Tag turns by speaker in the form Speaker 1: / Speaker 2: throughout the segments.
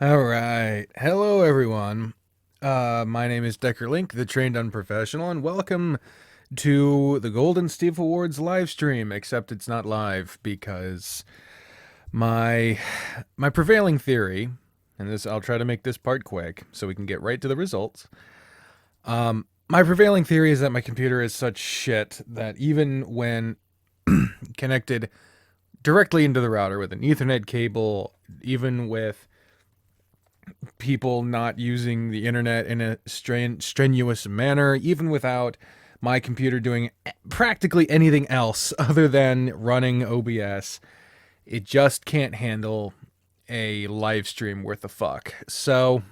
Speaker 1: All right. Hello, everyone. My name is Decker Link, the trained unprofessional, and welcome to the Golden Steve Awards live stream. Except it's not live because my my prevailing theory, and this I'll try to make this part quick so we can get right to the results. My prevailing theory is that my computer is such shit that even when connected directly into the router with an Ethernet cable, even with people not using the internet in a strenuous manner, even without my computer doing practically anything else other than running OBS. It just can't handle a live stream worth a fuck. So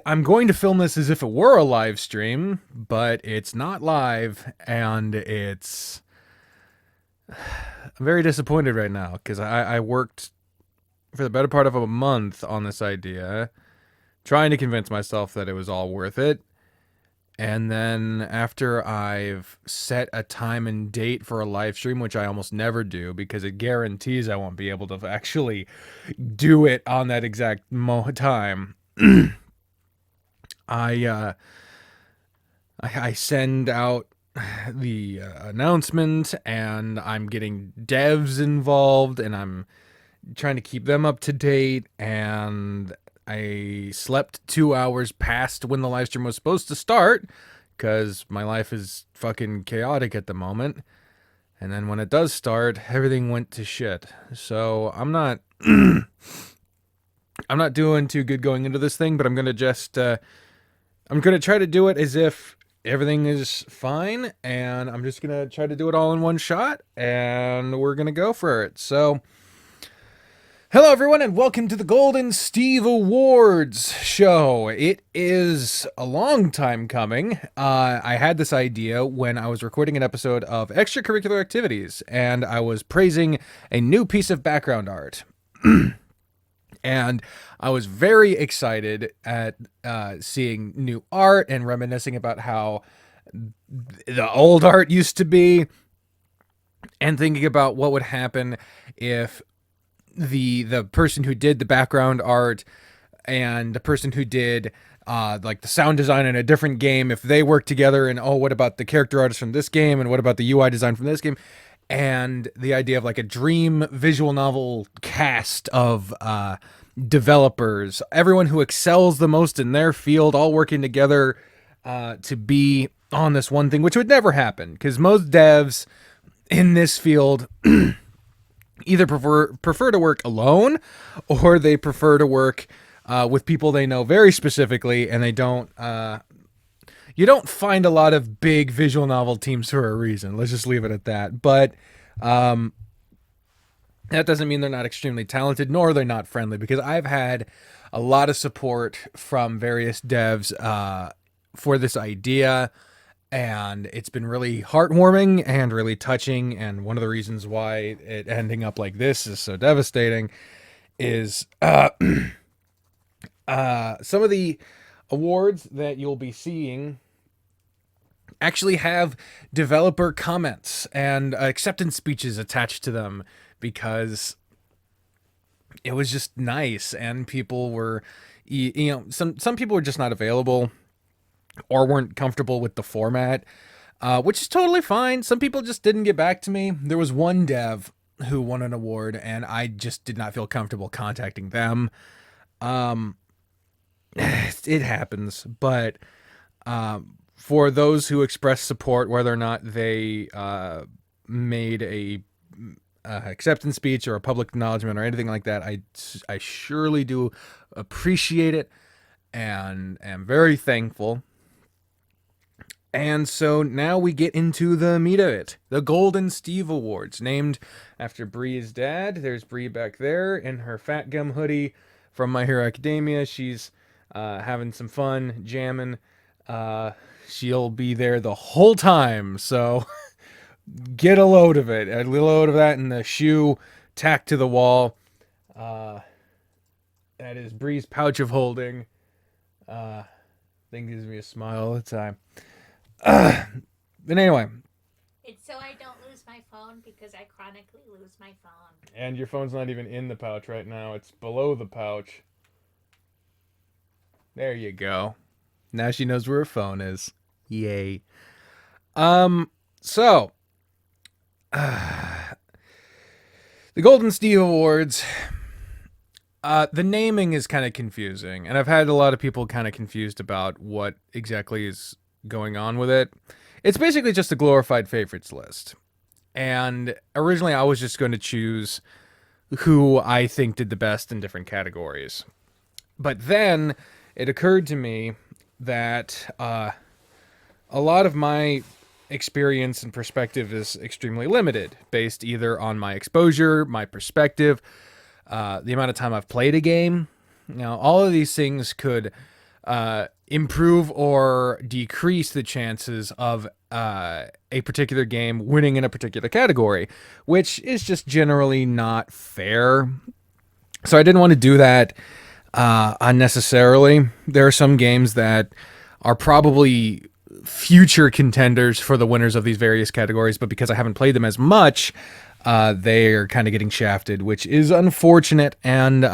Speaker 1: I'm going to film this as if it were a live stream, but it's not live, and I'm very disappointed right now because I worked for the better part of a month on this idea, trying to convince myself that it was all worth it. And then after I've set a time and date for a live stream, which I almost never do because it guarantees I won't be able to actually do it on that exact time, I I send out the announcement, and I'm getting devs involved, and I'm trying to keep them up to date, and I slept 2 hours past when the live stream was supposed to start because my life is fucking chaotic at the moment. And then when it does start, everything went to shit. So I'm not doing too good going into this thing, but I'm gonna try to do it as if everything is fine, and I'm just gonna try to do it all in one shot, and we're gonna go for it. So hello, everyone, and welcome to the Golden Steve Awards show. It is a long time coming. I had this idea when I was recording an episode of Extracurricular Activities, and I was praising a new piece of background art. And I was very excited at seeing new art and reminiscing about how the old art used to be, and thinking about what would happen if the person who did the background art and the person who did like the sound design in a different game, if they work together, and what about the character artist from this game, and what about the UI design from this game, and the idea of like a dream visual novel cast of developers, everyone who excels the most in their field, all working together to be on this one thing, which would never happen because most devs in this field either prefer to work alone, or they prefer to work with people they know very specifically, and they don't. You don't find a lot of big visual novel teams for a reason. Let's just leave it at that. But that doesn't mean they're not extremely talented, nor they're not friendly, because I've had a lot of support from various devs for this idea, and it's been really heartwarming and really touching. And one of the reasons why it ending up like this is so devastating is some of the awards that you'll be seeing actually have developer comments and acceptance speeches attached to them, because it was just nice, and people were, some people were just not available or weren't comfortable with the format, which is totally fine. Some people just didn't get back to me. There was one dev who won an award, and I just did not feel comfortable contacting them. It happens, but for those who express support, whether or not they made a acceptance speech or a public acknowledgement or anything like that, I surely do appreciate it and am very thankful. And so now we get into the meat of it. The Golden Steve Awards, named after Bri's dad. There's Bri back there in her Fat Gum hoodie from My Hero Academia. She's having some fun, jamming. She'll be there the whole time, so get a load of it. A load of that in the shoe tacked to the wall. That is Bri's pouch of holding. Thing gives me a smile all the time. But anyway.
Speaker 2: It's so I don't lose my my phone because I chronically lose my phone.
Speaker 1: And your phone's not even in the pouch right now. It's below the pouch. There you go. Now she knows where her phone is. Yay. So the Golden Steve Awards. The naming is kind of confusing, and I've had a lot of people kind of confused about what exactly is going on with it. It's basically just a glorified favorites list. And originally, I was just going to choose who I think did the best in different categories. But then it occurred to me that a lot of my experience and perspective is extremely limited, based either on my exposure, my perspective, the amount of time I've played a game. Now, all of these things could improve or decrease the chances of a particular game winning in a particular category, which is just generally not fair. So I didn't want to do that unnecessarily. There are some games that are probably future contenders for the winners of these various categories, but because I haven't played them as much, they are kind of getting shafted, which is unfortunate, and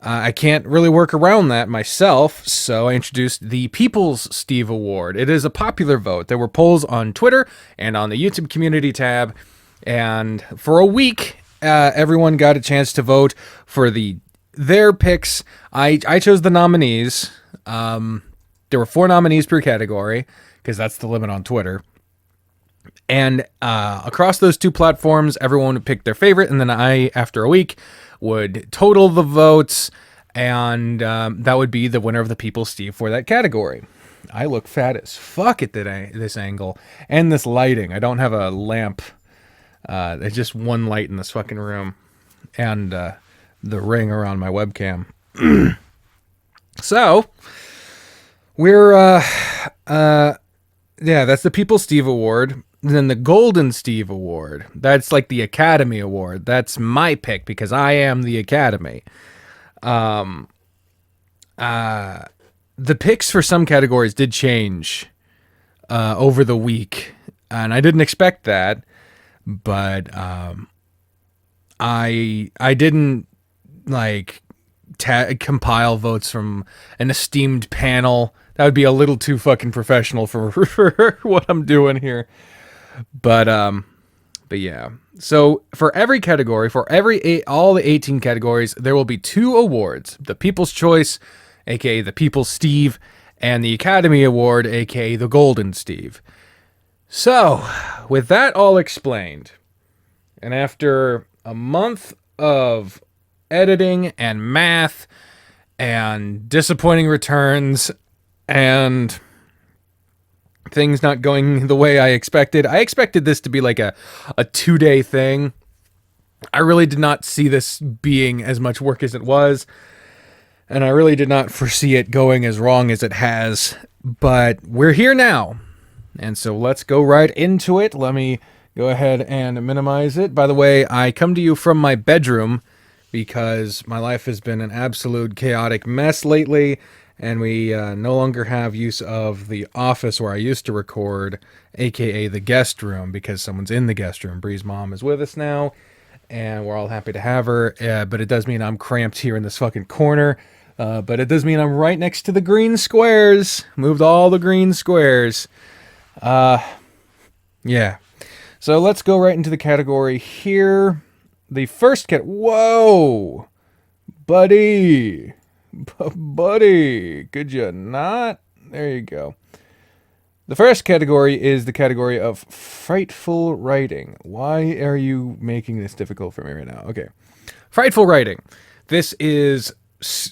Speaker 1: I can't really work around that myself, so I introduced the People's Steve Award. It is a popular vote. There were polls on Twitter and on the YouTube community tab, and for a week, everyone got a chance to vote for their picks. I chose the nominees. There were 4 nominees per category, because that's the limit on Twitter. And across those 2 platforms, everyone would pick their favorite, and then I, after a week, would total the votes, and that would be the winner of the People's Steve for that category. I look fat as fuck at this angle, and this lighting. I don't have a lamp. There's just one light in this fucking room, and the ring around my webcam. So, we're, yeah, that's the People's Steve Award. And then the Golden Steve Award. That's like the Academy Award. That's my pick because I am the Academy. The picks for some categories did change over the week, and I didn't expect that. But I didn't like compile votes from an esteemed panel. That would be a little too fucking professional for what I'm doing here. But yeah. So for every category, all the 18 categories, there will be 2 awards: the People's Choice, aka the People's Steve, and the Academy Award, aka the Golden Steve. So, with that all explained, and after a month of editing and math and disappointing returns and things not going the way I expected this to be like a 2-day thing. I really did not see this being as much work as it was, and I really did not foresee it going as wrong as it has, but we're here now. And so let's go right into it. Let me go ahead and minimize it. By the way, I come to you from my bedroom because my life has been an absolute chaotic mess lately, and we no longer have use of the office where I used to record, aka the guest room, because someone's in the guest room. Bree's mom is with us now, and we're all happy to have her, but it does mean I'm cramped here in this fucking corner. But it does mean I'm right next to the green squares. Moved all the green squares. Yeah. So let's go right into the category here. The first whoa! Buddy! Buddy! Could you not? There you go. The first category is the category of frightful writing. Why are you making this difficult for me right now? Okay. Frightful writing. This is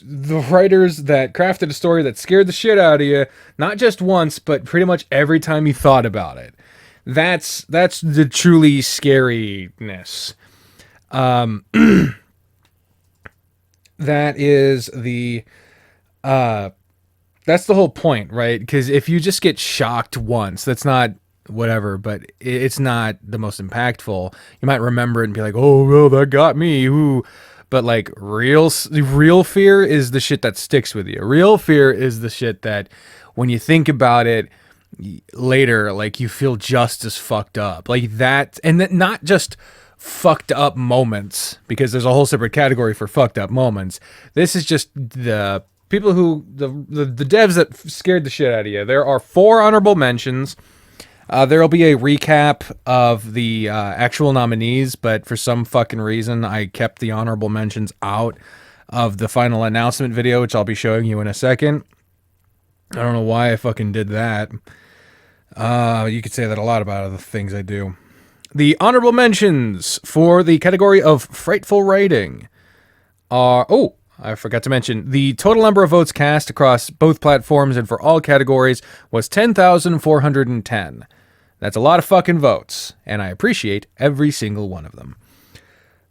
Speaker 1: the writers that crafted a story that scared the shit out of you, not just once, but pretty much every time you thought about it. That's the truly scariness. That is that's the whole point, right? Because if you just get shocked once, that's not whatever, but it's not the most impactful. You might remember it and be like, oh, well, that got me. Ooh. But like real fear is the shit that sticks with you. Real fear is the shit that when you think about it, later, like, you feel just as fucked up. Like that, and that not just fucked up moments, because there's a whole separate category for fucked up moments. This is just the people who, the devs that scared the shit out of you. There are 4 honorable mentions. There will be a recap of the actual nominees, but for some fucking reason, I kept the honorable mentions out of the final announcement video, which I'll be showing you in a second. I don't know why I fucking did that. You could say that a lot about other things I do. The honorable mentions for the category of frightful writing are... Oh, I forgot to mention, the total number of votes cast across both platforms and for all categories was 10,410. That's a lot of fucking votes, and I appreciate every single one of them.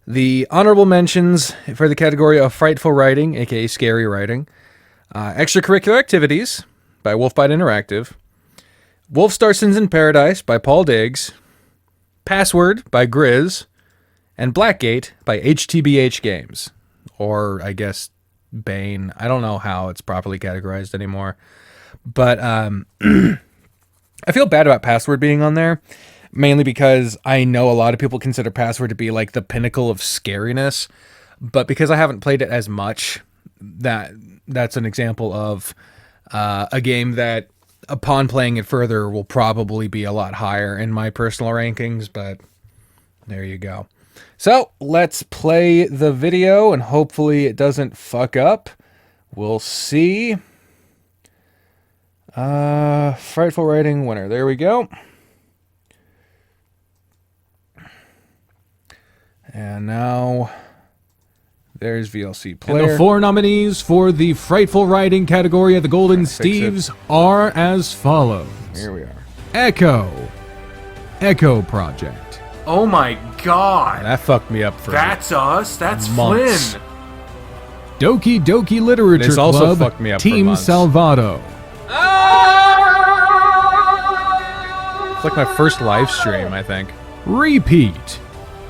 Speaker 1: The honorable mentions for the category of frightful writing, aka scary writing, extracurricular activities by Wolfbite Interactive, Wolfstar Sins in Paradise by Paul Diggs, Password by Grizz, and Blackgate by HTBH Games. Or, I guess, Bane. I don't know how it's properly categorized anymore. But I feel bad about Password being on there, mainly because I know a lot of people consider Password to be like the pinnacle of scariness. But because I haven't played it as much, that's an example of a game that, upon playing it further, will probably be a lot higher in my personal rankings. But there you go. So, let's play the video, and hopefully it doesn't fuck up. We'll see. Frightful Writing winner. There we go. And now, there's VLC player.
Speaker 3: And the 4 nominees for the Frightful Writing category of the Golden Steves are as follows.
Speaker 1: Here we are.
Speaker 3: Echo Project.
Speaker 4: Oh my god!
Speaker 1: That fucked me up for
Speaker 4: That's us? That's
Speaker 1: months.
Speaker 4: Flynn!
Speaker 3: Doki Doki Literature
Speaker 1: This also
Speaker 3: Club,
Speaker 1: fucked me up for
Speaker 3: Team
Speaker 1: months.
Speaker 3: Salvato.
Speaker 1: It's like my first live stream, I think.
Speaker 3: Repeat,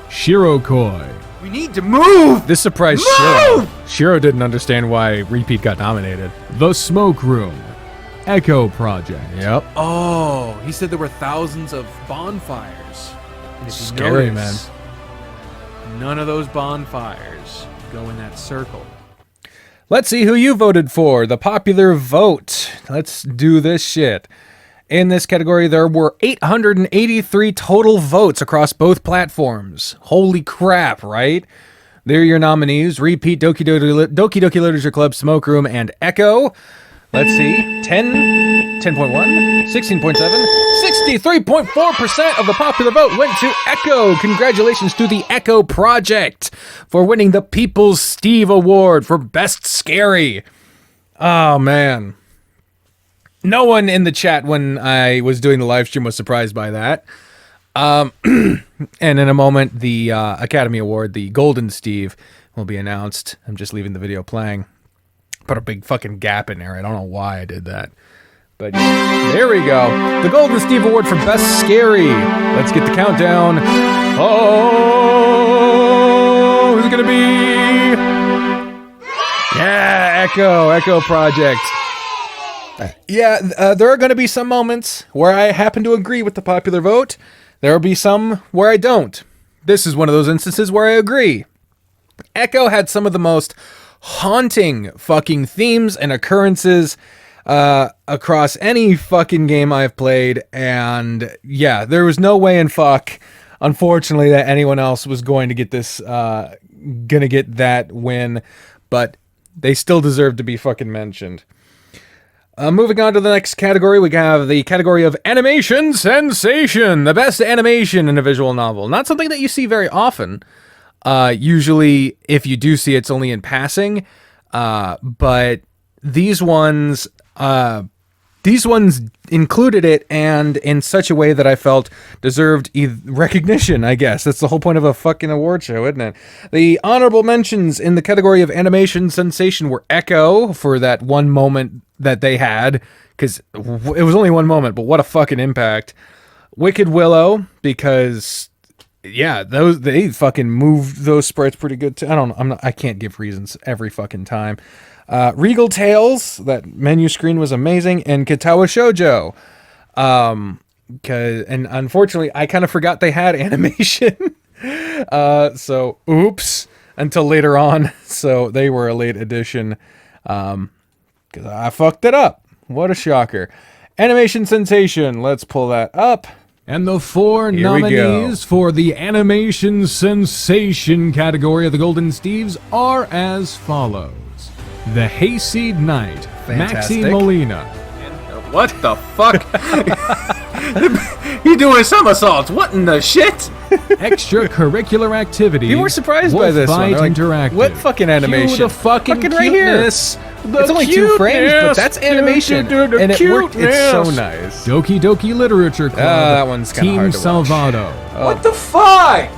Speaker 3: Shirokoi.
Speaker 4: We need to move!
Speaker 1: This surprised Shiro. Shiro didn't understand why Repeat got nominated.
Speaker 3: The Smoke Room, Echo Project.
Speaker 1: Yep.
Speaker 4: Oh, he said there were thousands of bonfires. And if you
Speaker 1: Scary,
Speaker 4: notice, none of those bonfires go in that circle.
Speaker 1: Let's see who you voted for. The popular vote. Let's do this shit. In this category, there were 883 total votes across both platforms. Holy crap, right? There are your nominees. Repeat, Doki Doki Literature Club, Smoke Room, and Echo. Let's see. 10, 10.1, 16.7, 63.4% of the popular vote went to Echo. Congratulations to the Echo Project for winning the People's Steve Award for Best Scary. Oh, man. No one in the chat when I was doing the live stream was surprised by that. And in a moment, the Academy Award, the Golden Steve, will be announced. I'm just leaving the video playing. Put a big fucking gap in there. I don't know why I did that. But there we go. The Golden Steve Award for Best Scary. Let's get the countdown. Oh, who's it gonna be? Yeah, Echo Project. Yeah, there are going to be some moments where I happen to agree with the popular vote. There will be some where I don't. This is one of those instances where I agree. Echo had some of the most haunting fucking themes and occurrences across any fucking game I've played, and yeah, there was no way in fuck, unfortunately, that anyone else was going to get this, gonna get that win, but they still deserve to be fucking mentioned. Moving on to the next category, we have the category of Animation Sensation, the best animation in a visual novel. Not something that you see very often. Usually, if you do see it, it's only in passing. But these ones included it, and in such a way that I felt deserved recognition, I guess. That's the whole point of a fucking award show, isn't it? The honorable mentions in the category of Animation Sensation were Echo, for that one moment that they had, because it was only one moment, but what a fucking impact. Wicked Willow, because yeah, they fucking moved those sprites pretty good too. I can't give reasons every fucking time. Regal Tales, that menu screen was amazing, and Katawa Shoujo. And unfortunately, I kind of forgot they had animation. So oops, until later on. So they were a late addition. Because I fucked it up. What a shocker. Animation sensation. Let's pull that up.
Speaker 3: And the 4
Speaker 1: Here we
Speaker 3: nominees for the Animation Sensation category of the Golden Steves are as follows. The Hayseed Knight,
Speaker 1: Fantastic.
Speaker 3: Maxi Molina.
Speaker 4: What the fuck? You doing somersaults? What in the shit?
Speaker 3: Extracurricular activity.
Speaker 1: You were surprised by this one.
Speaker 3: Wolfbite
Speaker 1: They're like,
Speaker 3: Interactive.
Speaker 1: what fucking animation?
Speaker 3: Cue the fucking
Speaker 1: right here.
Speaker 3: cuteness.
Speaker 1: It's only 2 frames, but that's animation. And it worked. It's so nice.
Speaker 3: Doki Doki Literature Club.
Speaker 1: That one's kinda
Speaker 3: Team
Speaker 1: hard to watch.
Speaker 3: Salvado.
Speaker 4: What the fuck?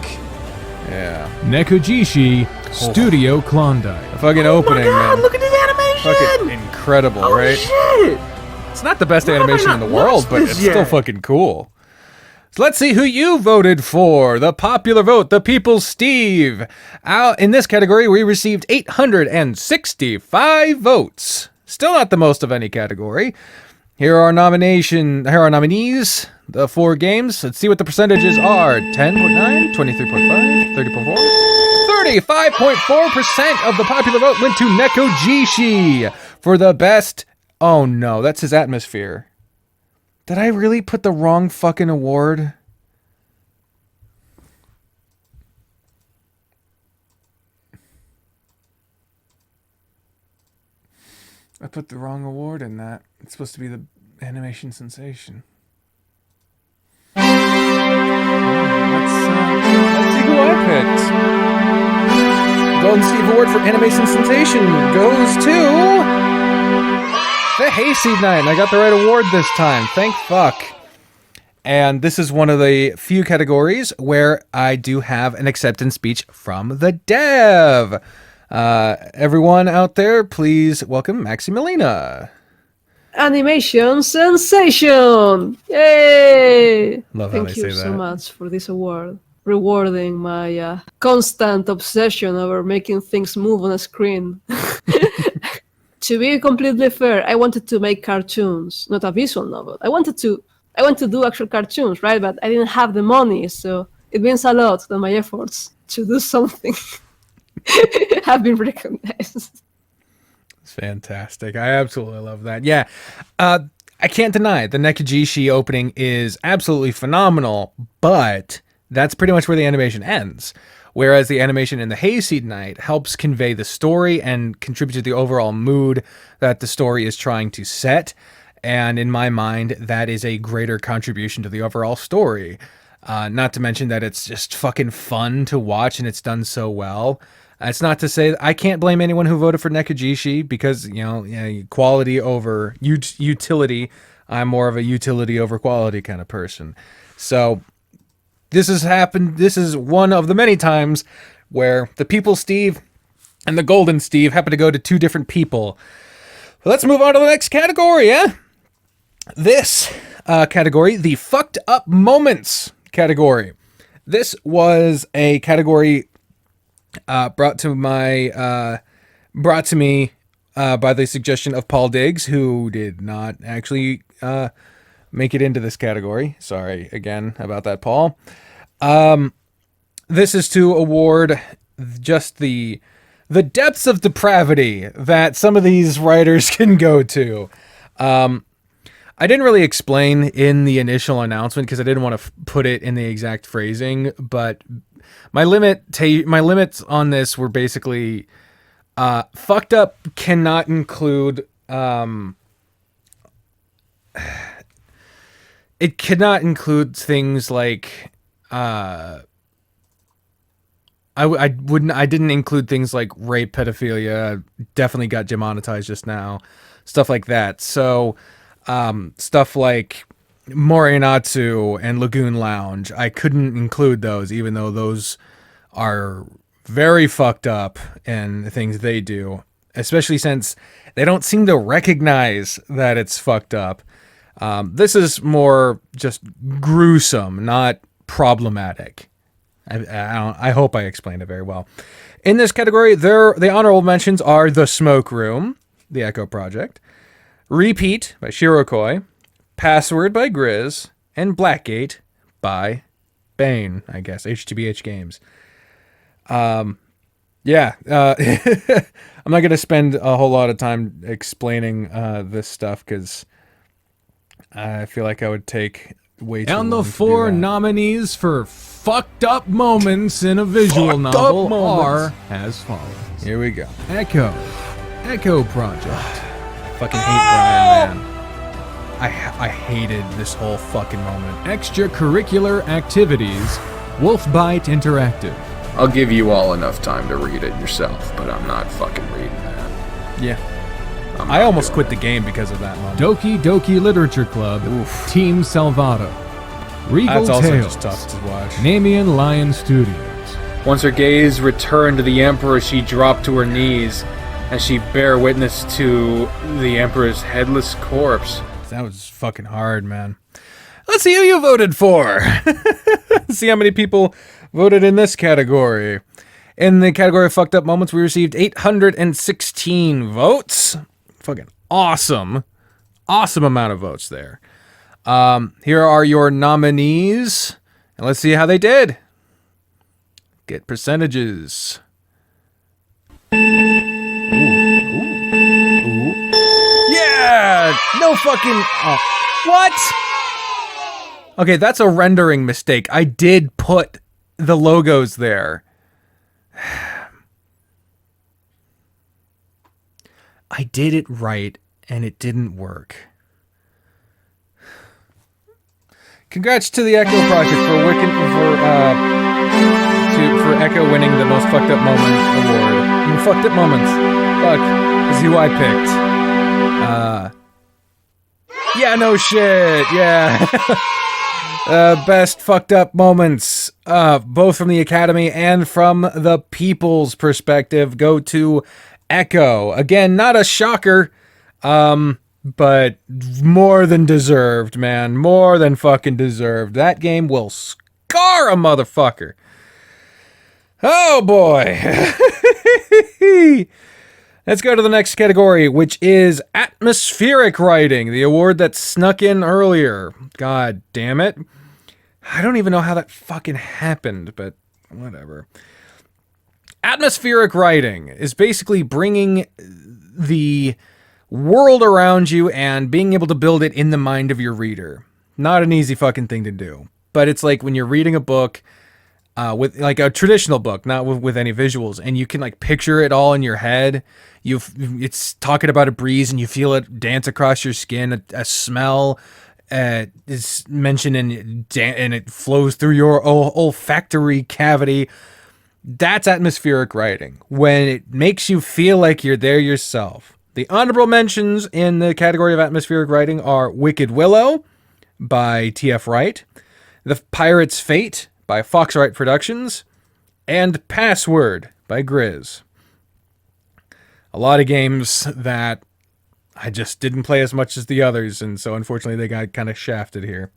Speaker 1: Yeah.
Speaker 3: Nekujishi, Studio Klondike.
Speaker 1: The fucking opening, man.
Speaker 4: Look at this animation!
Speaker 1: Fucking incredible,
Speaker 4: Oh
Speaker 1: right?
Speaker 4: shit!
Speaker 1: It's not the best
Speaker 4: Why have I
Speaker 1: animation in
Speaker 4: not
Speaker 1: the world,
Speaker 4: watched
Speaker 1: but
Speaker 4: this
Speaker 1: it's still
Speaker 4: yet?
Speaker 1: fucking cool. So let's see who you voted for. The popular vote, the People's Steve. In this category, we received 865 votes. Still not the most of any category. Here are nominees. The 4 games. Let's see what the percentages are. 10.9, 23.5, 30.4. 35.4% of the popular vote went to Nekojishi for the best. Oh no, that's his atmosphere. Did I really put the wrong fucking award? I put the wrong award in that. It's supposed to be the animation sensation. Let's see who I picked. Golden Steve Award for Animation Sensation goes to the Hayseed Knight. I got the right award this time. Thank fuck. And this is one of the few categories where I do have an acceptance speech from the dev. Everyone out there, please welcome Maximilina.
Speaker 5: Animation sensation! Yay!
Speaker 1: Love how
Speaker 5: Thank
Speaker 1: they
Speaker 5: you
Speaker 1: say
Speaker 5: so
Speaker 1: that.
Speaker 5: much for this award, rewarding my constant obsession over making things move on a screen. To be completely fair, I wanted to make cartoons, not a visual novel. I want to do actual cartoons, right? But I didn't have the money, so it means a lot that my efforts to do something have been recognized.
Speaker 1: It's fantastic. I absolutely love that. Yeah. I can't deny the Nekojishi opening is absolutely phenomenal, but that's pretty much where the animation ends. Whereas the animation in the Hayseed Knight helps convey the story and contribute to the overall mood that the story is trying to set. And in my mind, that is a greater contribution to the overall story. Not to mention that it's just fucking fun to watch and it's done so well. It's not to say I can't blame anyone who voted for Nekojishi because, quality over utility. I'm more of a utility over quality kind of person. So this has happened. This is one of the many times where the People Steve and the Golden Steve happen to go to 2 different people. Let's move on to the next category, yeah? This category, the Fucked Up Moments category. This was a category brought to me by the suggestion of Paul Diggs, who did not actually make it into this category. Sorry again about that, Paul. This is to award just the depths of depravity that some of these writers can go to. I didn't really explain in the initial announcement because I didn't want to put it in the exact phrasing, but my limits on this were basically fucked up cannot include it cannot include things like I didn't include things like rape, pedophilia, definitely got demonetized just now, stuff like that. So stuff like Morionatsu and Lagoon Lounge, I couldn't include those, even though those are very fucked up and things they do, especially since they don't seem to recognize that it's fucked up. This is more just gruesome, not problematic. I hope I explained it very well. In this category, the honorable mentions are The Smoke Room, The Echo Project, Repeat by Shirokoi, Password by Grizz, and Blackgate by Bane, I guess. HTBH Games. Yeah. I'm not going to spend a whole lot of time explaining this stuff because I feel like I would take way too long.
Speaker 3: And the
Speaker 1: to do
Speaker 3: four
Speaker 1: that.
Speaker 3: nominees for fucked up moments in a visual
Speaker 1: Fucked up
Speaker 3: novel
Speaker 1: moments.
Speaker 3: are as follows.
Speaker 1: Here we go.
Speaker 3: Echo Project.
Speaker 1: Fucking hate Brian, man. I hated this whole fucking moment.
Speaker 3: Extracurricular activities. Wolfbite Interactive.
Speaker 6: I'll give you all enough time to read it yourself, but I'm not fucking reading that.
Speaker 1: Yeah.
Speaker 6: I'm
Speaker 1: I
Speaker 6: not
Speaker 1: almost
Speaker 6: doing
Speaker 1: quit
Speaker 6: it.
Speaker 1: the game because of that moment.
Speaker 3: Doki Doki Literature Club.
Speaker 1: Oof.
Speaker 3: Team Salvato. Regal
Speaker 1: That's also
Speaker 3: Tales.
Speaker 1: just tough to watch.
Speaker 3: Namian Lion Studios.
Speaker 7: Once her gaze returned to the Emperor, she dropped to her knees as she bare witness to the Emperor's headless corpse.
Speaker 1: That was fucking hard, man. Let's see who you voted for. See how many people voted in this category. In the category of fucked up moments, we received 816 votes. Fucking awesome. Awesome amount of votes there. Here are your nominees. And let's see how they did. Get percentages. Yeah! No fucking... Oh. What? Okay, that's a rendering mistake. I did put the logos there. I did it right, and it didn't work. Congrats to the Echo Project for Echo winning the most fucked up moment award. Fucked up moments. Fuck. Is who I picked. Yeah, no shit. Yeah. Best fucked up moments, both from the Academy and from the people's perspective, go to Echo. Again, not a shocker, but more than deserved, man. More than fucking deserved. That game will scar a motherfucker. Oh boy. Let's go to the next category, which is atmospheric writing, the award that snuck in earlier. God damn it. I don't even know how that fucking happened, but whatever. Atmospheric writing is basically bringing the world around you and being able to build it in the mind of your reader. Not an easy fucking thing to do. But it's like when you're reading a book, with like a traditional book, not with any visuals, and you can like picture it all in your head. It's talking about a breeze and you feel it dance across your skin. A smell is mentioned and it flows through your olfactory cavity. That's atmospheric writing, when it makes you feel like you're there yourself. The honorable mentions in the category of atmospheric writing are Wicked Willow by T.F. Wright, The Pirate's Fate by Foxwright Productions, and Password by Grizz. A lot of games that I just didn't play as much as the others, and so unfortunately they got kind of shafted here.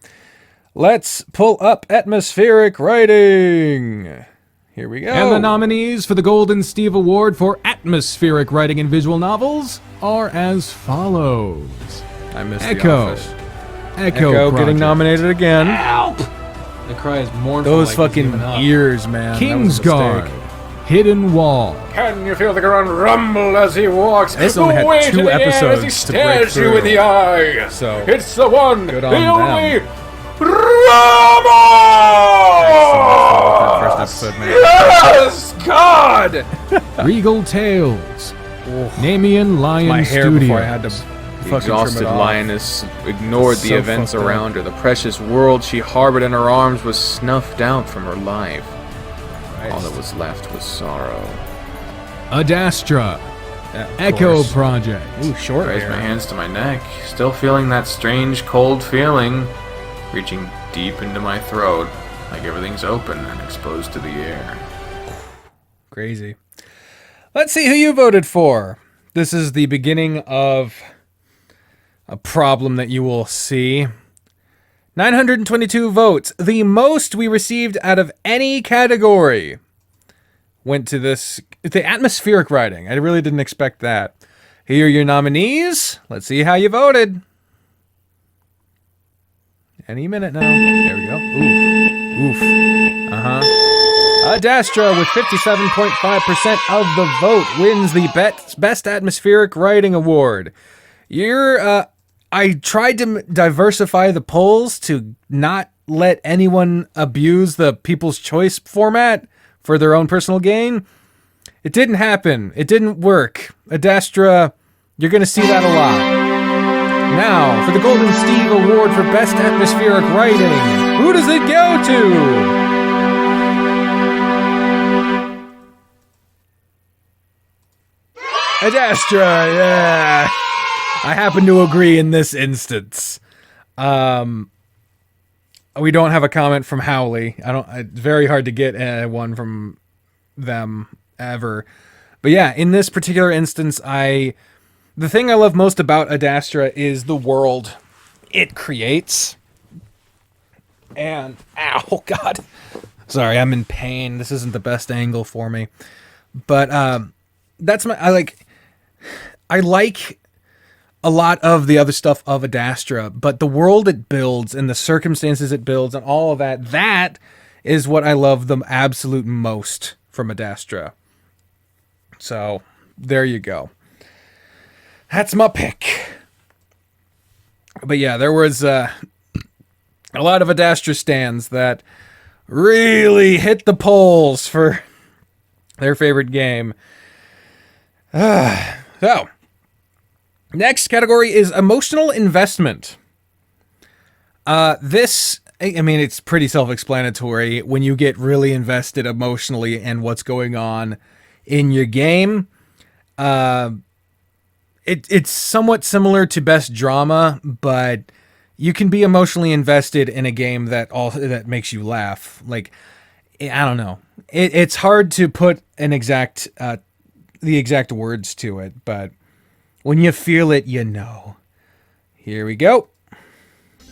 Speaker 1: Let's pull up atmospheric writing. Here we go.
Speaker 3: And the nominees for the Golden Steve Award for atmospheric writing in visual novels are as follows.
Speaker 1: I missed The
Speaker 3: Echo.
Speaker 1: Office.
Speaker 3: Echo
Speaker 1: Getting
Speaker 3: Project.
Speaker 1: nominated again.
Speaker 4: The cry is mournful.
Speaker 1: Those
Speaker 4: like
Speaker 1: fucking
Speaker 4: giving up.
Speaker 1: ears, man.
Speaker 3: Kingsguard. Hidden Wall.
Speaker 7: Can you feel the ground rumble as he walks?
Speaker 1: This only had
Speaker 7: Weight
Speaker 1: 2
Speaker 7: in the air
Speaker 1: episodes
Speaker 7: as he
Speaker 1: to break
Speaker 7: stares you in
Speaker 1: through.
Speaker 7: the eye.
Speaker 1: So,
Speaker 7: It's the one,
Speaker 1: good
Speaker 7: the
Speaker 1: on
Speaker 7: only
Speaker 1: them.
Speaker 7: Rama!
Speaker 1: That first episode, man.
Speaker 7: Yes, God!
Speaker 3: Regal Tales. Namian Lion
Speaker 1: My hair
Speaker 3: Studios.
Speaker 1: before I had to
Speaker 6: The
Speaker 1: fucking trim
Speaker 6: exhausted
Speaker 1: it off.
Speaker 6: lioness ignored the
Speaker 1: So
Speaker 6: events
Speaker 1: fucked up.
Speaker 6: around her. The precious world she harbored in her arms was snuffed out from her life. All that was left was sorrow.
Speaker 3: Adastra.
Speaker 1: Yeah, of
Speaker 3: Echo
Speaker 1: course.
Speaker 3: Project.
Speaker 1: Ooh, short
Speaker 6: Raised my
Speaker 1: hair.
Speaker 6: hands to my neck, still feeling that strange cold feeling, reaching deep into my throat, like everything's open and exposed to the air.
Speaker 1: Crazy. Let's see who you voted for. This is the beginning of a problem that you will see. 922 votes, the most we received out of any category, went to the atmospheric writing. I really didn't expect that. Here are your nominees. Let's see how you voted. Any minute now. There we go. Oof. Adastra with 57.5% of the vote wins the Best Atmospheric Writing Award. I tried to diversify the polls to not let anyone abuse the People's Choice format for their own personal gain. It didn't happen. It didn't work. Adastra, you're going to see that a lot. Now, for the Golden Steve Award for Best Atmospheric Writing, who does it go to? Adastra, yeah. I happen to agree in this instance. We don't have a comment from Howley. It's very hard to get one from them ever. But yeah, in this particular instance, the thing I love most about Adastra is the world it creates. And ow, God. Sorry, I'm in pain. This isn't the best angle for me. But I like a lot of the other stuff of Adastra, but the world it builds and the circumstances it builds and all of that is what I love the absolute most from Adastra. So, there you go. That's my pick. But yeah, there was a lot of Adastra stands that really hit the polls for their favorite game. So, next category is emotional investment. It's pretty self-explanatory. When you get really invested emotionally in what's going on in your game, it's somewhat similar to best drama, but you can be emotionally invested in a game that makes you laugh. Like, I don't know. It's hard to put the exact words to it, but when you feel it, you know. Here we go.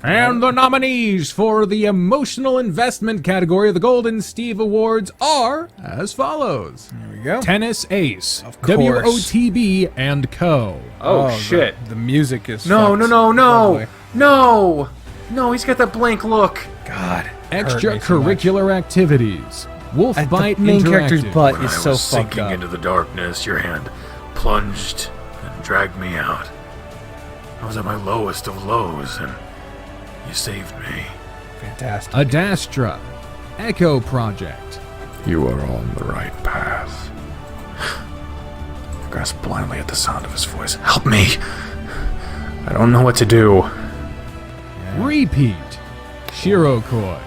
Speaker 3: And the nominees for the emotional investment category of the Golden Steve Awards are as follows.
Speaker 1: There we go.
Speaker 3: Tennis Ace,
Speaker 1: Of course.
Speaker 3: WOTB and Co.
Speaker 6: Oh, shit.
Speaker 1: The music is
Speaker 6: No,
Speaker 1: fucked.
Speaker 6: no, he's got that blank look.
Speaker 1: God. hurt me so much.
Speaker 3: Extracurricular activities. Wolf
Speaker 1: The
Speaker 3: Bite
Speaker 1: main character's
Speaker 3: Interactive.
Speaker 1: butt
Speaker 8: When
Speaker 1: is
Speaker 8: I
Speaker 1: so
Speaker 8: was
Speaker 1: fucked
Speaker 8: sinking
Speaker 1: up.
Speaker 8: into the darkness, your hand plunged and dragged me out. I was at my lowest of lows, and you saved me.
Speaker 1: Fantastic.
Speaker 3: Adastra, Echo Project,
Speaker 8: You are on the right path. I grasped blindly at the sound of his voice. Help me! I don't know what to do.
Speaker 3: Repeat, Shirokoi,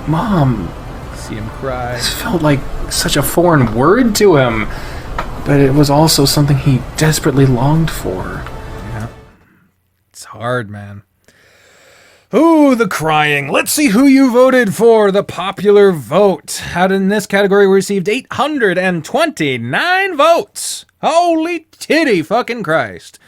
Speaker 6: Mom,
Speaker 1: See him cry.
Speaker 6: this felt like such a foreign word to him, but it was also something he desperately longed for.
Speaker 1: It's hard, man. Ooh, the crying. Let's see who you voted for. The popular vote. Out in this category, we received 829 votes. Holy titty fucking Christ.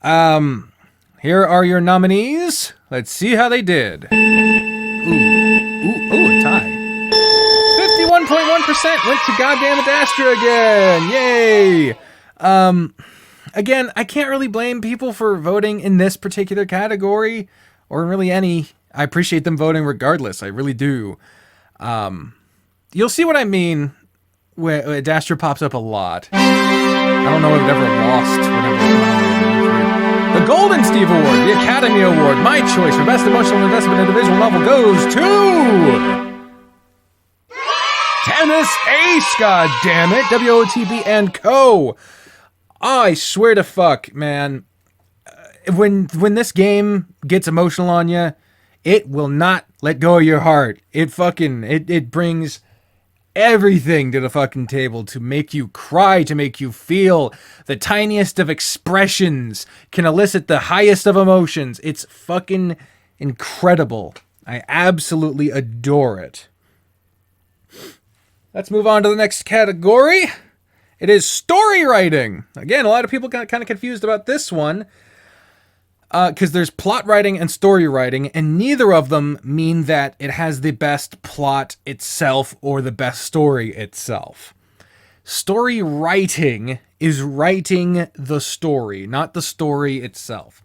Speaker 1: Here are your nominees. Let's see how they did. Ooh, a tie. 51.1% went to goddamn Adastra again. Yay. Again, I can't really blame people for voting in this particular category, or really any. I appreciate them voting regardless. I really do. You'll see what I mean when Adastra pops up a lot. I don't know if it ever lost whenever it nominated. The Golden Steve Award, the Academy Award, my choice for Best Emotional Investment Individual Novel goes to Tennis Ace, goddammit, WOTB and Co. I swear to fuck, man. When this game gets emotional on you, it will not let go of your heart. It brings everything to the fucking table to make you cry, to make you feel. The tiniest of expressions can elicit the highest of emotions. It's fucking incredible. I absolutely adore it. Let's move on to the next category. It is story writing. Again, a lot of people got kind of confused about this one because there's plot writing and story writing, and neither of them mean that it has the best plot itself or the best story itself. Story writing is writing the story, not the story itself.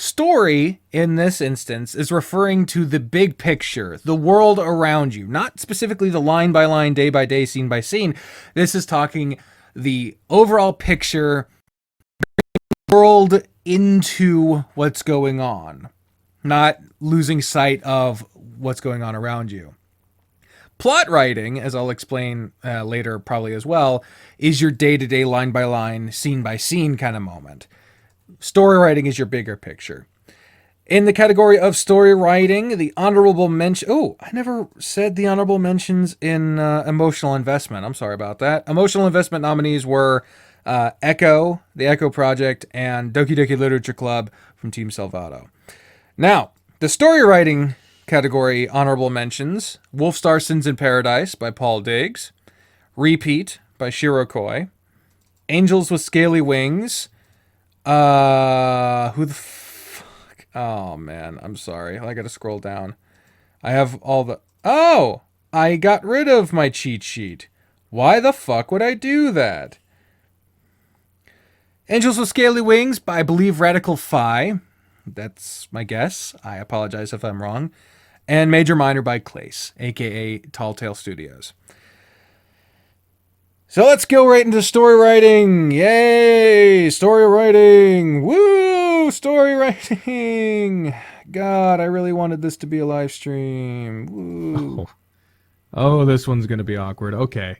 Speaker 1: Story, in this instance, is referring to the big picture, the world around you, not specifically the line by line, day by day, scene by scene. This is talking the overall picture, world into what's going on, not losing sight of what's going on around you. Plot writing, as I'll explain later probably as well, is your day-to-day, line-by-line, scene-by-scene kind of moment. Story writing is your bigger picture. In the category of story writing, the honorable mention... Oh, I never said the honorable mentions in emotional investment. I'm sorry about that. Emotional investment nominees were Echo, the Echo Project, and Doki Doki Literature Club from Team Salvato. Now, the story writing category honorable mentions: Wolfstar Sins in Paradise by Paul Diggs, Repeat by Shiro Koi, Angels with Scaly Wings. Who the fuck? Oh man, I'm sorry. I gotta scroll down. I have all the... Oh! I got rid of my cheat sheet. Why the fuck would I do that? Angels with Scaly Wings by, I believe, Radical Phi. That's my guess. I apologize if I'm wrong. And Major Minor by Clace, aka Tall Tale Studios. So let's go right into story writing. Yay! Story writing. Woo! Story writing. God, I really wanted this to be a live stream. Woo.
Speaker 3: Oh, this one's going to be awkward. Okay.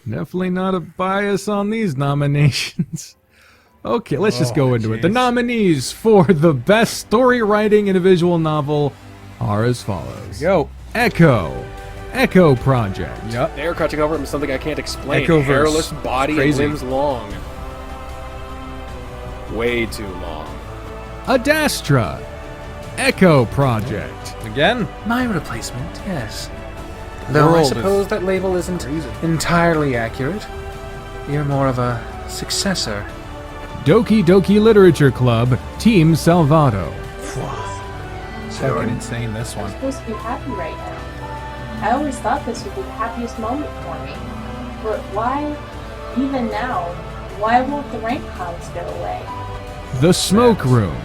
Speaker 3: Definitely not a bias on these nominations. Okay, let's just go into it. The nominees for the best story writing in a visual novel are as follows.
Speaker 1: Go.
Speaker 3: Echo Project.
Speaker 1: Yep.
Speaker 7: The air crouching over him is something I can't explain.
Speaker 1: Echoverse.
Speaker 7: Hairless body
Speaker 1: Crazy.
Speaker 7: and limbs long. Way too long.
Speaker 3: Adastra. Echo Project.
Speaker 1: Again?
Speaker 6: My replacement, yes. Though I
Speaker 1: World
Speaker 6: suppose
Speaker 1: is
Speaker 6: that label isn't entirely accurate. You're more of a successor.
Speaker 3: Doki Doki Literature Club, Team Salvato.
Speaker 1: Fucking insane, this one.
Speaker 9: I'm supposed to be happy right now. I always thought this would be the happiest moment for me. But why, even now, why won't the rank clouds go away?
Speaker 3: The Smoke Room.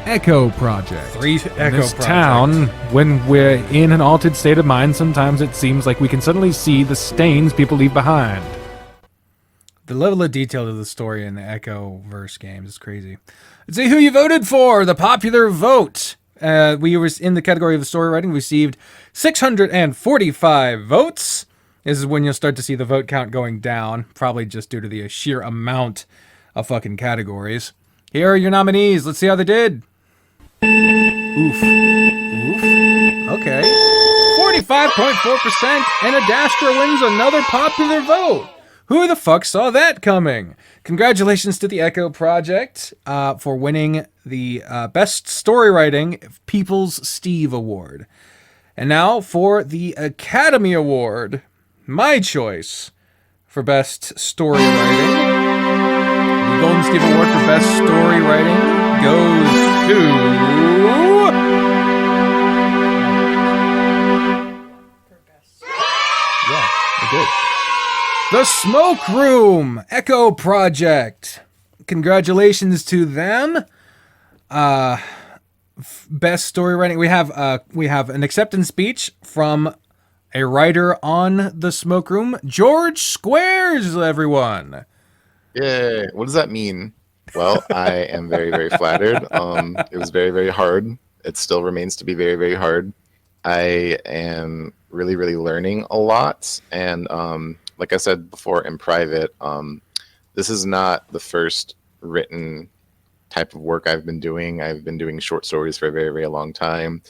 Speaker 3: Echo Project.
Speaker 1: Three
Speaker 3: In
Speaker 1: Echo
Speaker 3: this
Speaker 1: Project.
Speaker 3: town, when we're in an altered state of mind, sometimes it seems like we can suddenly see the stains people leave behind.
Speaker 1: The level of detail to the story in the Echo verse games is crazy. Let's see who you voted for. The popular vote. We were in the category of the story writing, received 645 votes. This is when you'll start to see the vote count going down, probably just due to the sheer amount of fucking categories. Here are your nominees. Let's see how they did. Oof. Okay. 45.4%, and Adastra wins another popular vote. Who the fuck saw that coming? Congratulations to the Echo Project for winning the Best Story Writing People's Steve Award. And now for the Academy Award. My choice for Best Story Writing. The Golden Steve Award for Best Story Writing goes to... Yeah, it did. The Smoke Room Echo Project. Congratulations to them. Best story writing. We have an acceptance speech from a writer on the Smoke Room, George Squares. Everyone.
Speaker 10: Yay. What does that mean? Well, I am very, very flattered. It was very, very hard. It still remains to be very, very hard. I am really, really learning a lot. And like I said before in private, this is not the first written type of work I've been doing. I've been doing short stories for a very, very long time.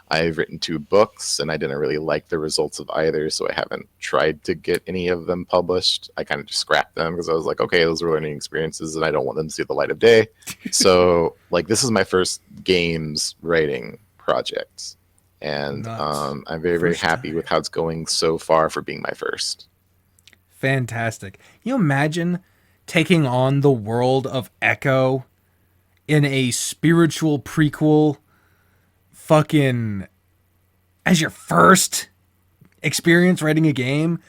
Speaker 10: I've written 2 books, and I didn't really like the results of either, so I haven't tried to get any of them published. I kind of just scrapped them because I was like, okay, those were learning experiences, and I don't want them to see the light of day. So, like, this is my first games writing project, and I'm very, very happy with how it's going so far for being my first.
Speaker 1: Fantastic. Can you imagine taking on the world of Echo in a spiritual prequel fucking as your first experience writing a game?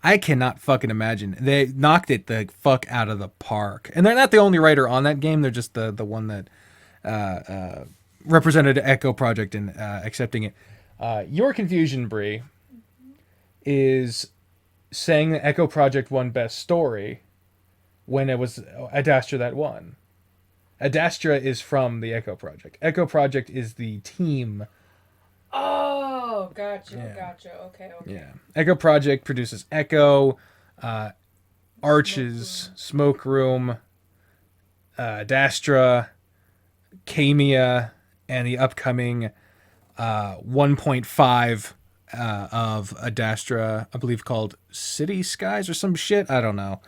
Speaker 1: I cannot fucking imagine. They knocked it the fuck out of the park. And they're not the only writer on that game. They're just the one that represented Echo Project in accepting it. Your confusion, Bri, is saying that Echo Project won Best Story when it was Adastra that won. Adastra is from the Echo Project. Echo Project is the team.
Speaker 11: Oh, gotcha,
Speaker 1: Yeah.
Speaker 11: gotcha. Okay.
Speaker 1: Yeah. Echo Project produces Echo, Arches, Smoke Room, Adastra, Kamia, and the upcoming 1.5 of Adastra, I believe called City Skies or some shit. I don't know.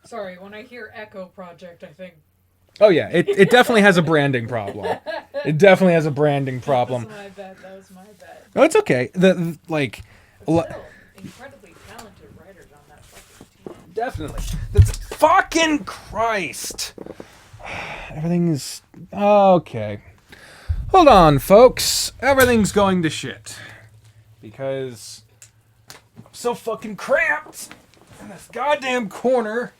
Speaker 11: Sorry, when I hear Echo Project, I think.
Speaker 1: Oh yeah, it definitely has a branding problem. It definitely has a branding problem.
Speaker 11: That was my bad. That was my bad.
Speaker 1: Oh, it's okay. The like,
Speaker 11: But still, incredibly talented writers on that fucking team.
Speaker 1: definitely. That's fucking Christ. Everything is okay. Hold on, folks. Everything's going to shit because I'm so fucking cramped in this goddamn corner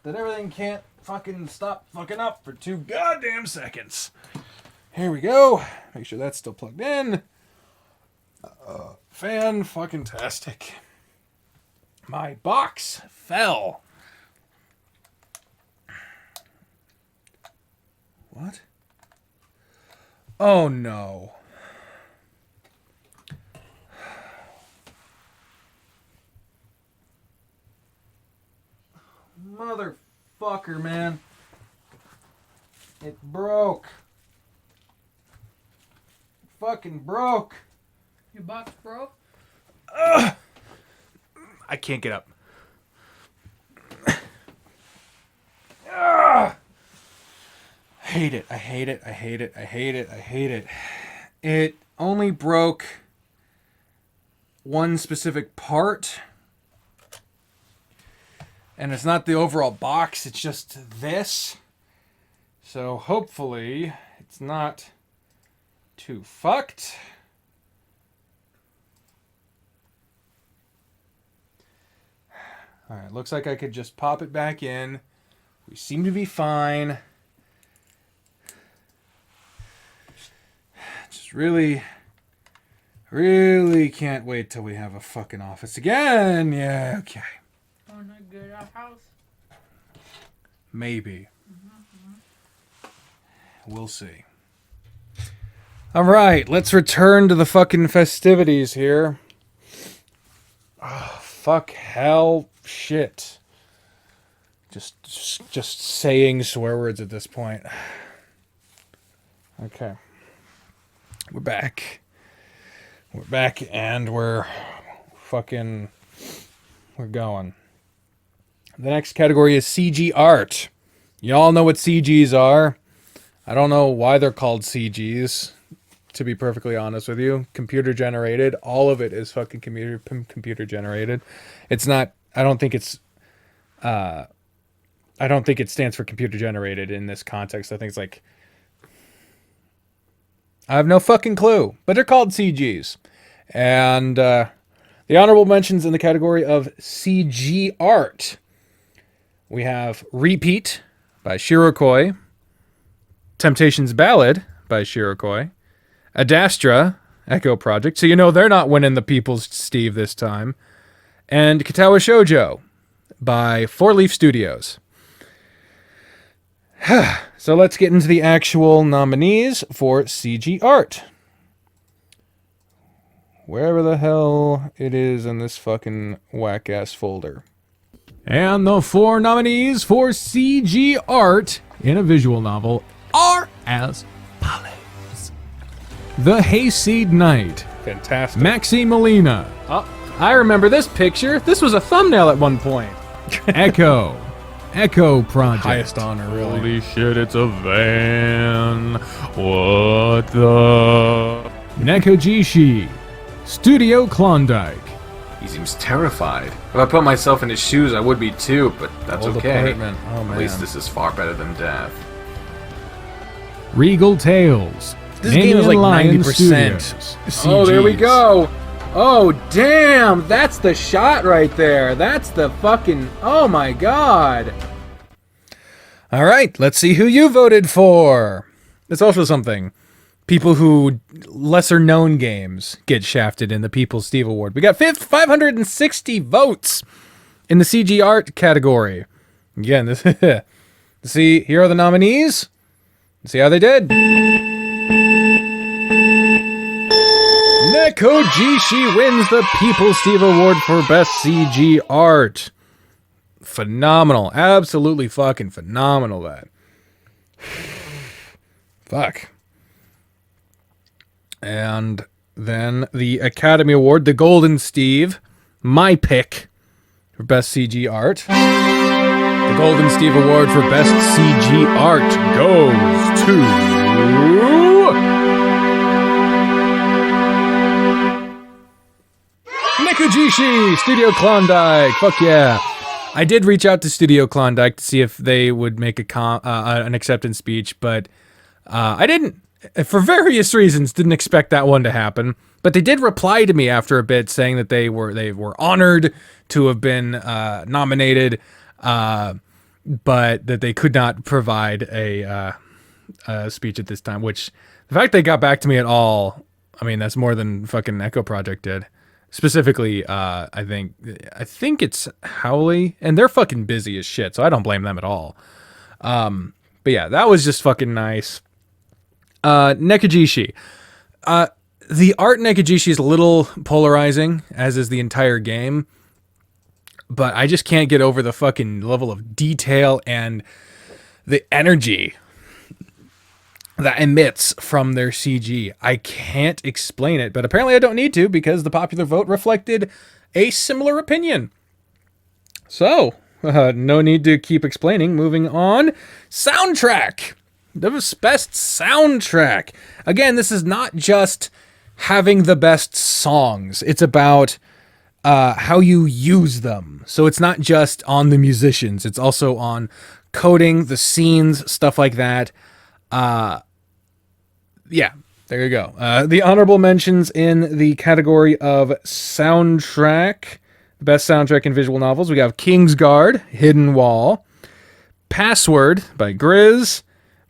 Speaker 1: that everything can't fucking stop fucking up for 2 goddamn seconds. Here we go. Make sure that's still plugged in. Fan fucking tastic. My box fell. What? Oh no. Motherfucker, man. It broke. Fucking broke.
Speaker 11: Your box broke?
Speaker 1: Ugh. I can't get up. Ugh. I hate it. I hate it. I hate it. I hate it. I hate it. It only broke one specific part. And it's not the overall box, it's just this. So hopefully it's not too fucked. Alright, looks like I could just pop it back in. We seem to be fine. Just really can't wait till we have a fucking office again. Yeah, okay.
Speaker 11: Wanna get a house?
Speaker 1: Maybe. We'll see. Alright, let's return to the fucking festivities here. Oh, fuck, hell, shit. Just saying swear words at this point. Okay. We're back. We're back and we're going. The next category is CG art. Y'all know what CGs are. I don't know why they're called CGs, to be perfectly honest with you. Computer generated. All of it is fucking computer generated. It's not, I don't think it stands for computer generated in this context. I think it's like, I have no fucking clue, but they're called CGs. And the honorable mentions in the category of CG art. We have Repeat by Shirokoi, Temptations Ballad by Shirokoi, Adastra, Echo Project, so you know they're not winning the People's Steve this time, and Katawa Shoujo by Four Leaf Studios. So let's get into the actual nominees for CG art. Wherever the hell it is in this fucking whack-ass folder.
Speaker 3: And the 4 nominees for CG art in a visual novel are as follows. The Hayseed Knight.
Speaker 1: Fantastic.
Speaker 3: Maxi Molina.
Speaker 1: Oh, I remember this picture. This was a thumbnail at one point.
Speaker 3: Echo Project.
Speaker 1: Highest honor, really.
Speaker 8: Holy shit, it's a van. What the?
Speaker 3: Nekojishi. Studio Klondike.
Speaker 6: He seems terrified. If I put myself in his shoes, I would be too, but that's
Speaker 1: Old
Speaker 6: okay.
Speaker 1: apartment. Oh, man.
Speaker 6: At least this is far better than death.
Speaker 3: Regal Tales.
Speaker 1: This game is like
Speaker 3: Lion
Speaker 1: 90%
Speaker 3: Studios.
Speaker 1: Oh, there we go. Oh, damn. That's the shot right there. That's the fucking... Oh, my God. All right. Let's see who you voted for. It's also something. People who lesser known games get shafted in the People's Steve Award. We got 560 votes in the CG art category. Again, this see, here are the nominees. See how they did. Nekojishi wins the People's Steve Award for Best CG Art. Phenomenal. Absolutely fucking phenomenal, that. Fuck. And then the Academy Award, the Golden Steve, my pick for Best CG Art. The Golden Steve Award for Best CG Art goes to Nekojishi, Studio Klondike. Fuck yeah. I did reach out to Studio Klondike to see if they would make an acceptance speech, but I didn't. For various reasons, didn't expect that one to happen. But they did reply to me after a bit saying that they were honored to have been nominated, but that they could not provide a speech at this time. Which, the fact they got back to me at all, I mean, that's more than fucking Echo Project did. Specifically, I think it's Howley, and they're fucking busy as shit, so I don't blame them at all. But yeah, that was just fucking nice. Nekojishi. The art in Nekojishi is a little polarizing, as is the entire game. But I just can't get over the fucking level of detail and the energy that emits from their CG. I can't explain it, but apparently I don't need to, because the popular vote reflected a similar opinion. So, no need to keep explaining. Moving on. Soundtrack. The best soundtrack. Again, this is not just having the best songs. It's about how you use them. So it's not just on the musicians. It's also on coding, the scenes, stuff like that. Yeah, there you go. The honorable mentions in the category of soundtrack. The best soundtrack in visual novels. We have Kingsguard, Hidden Wall. Password by Grizz.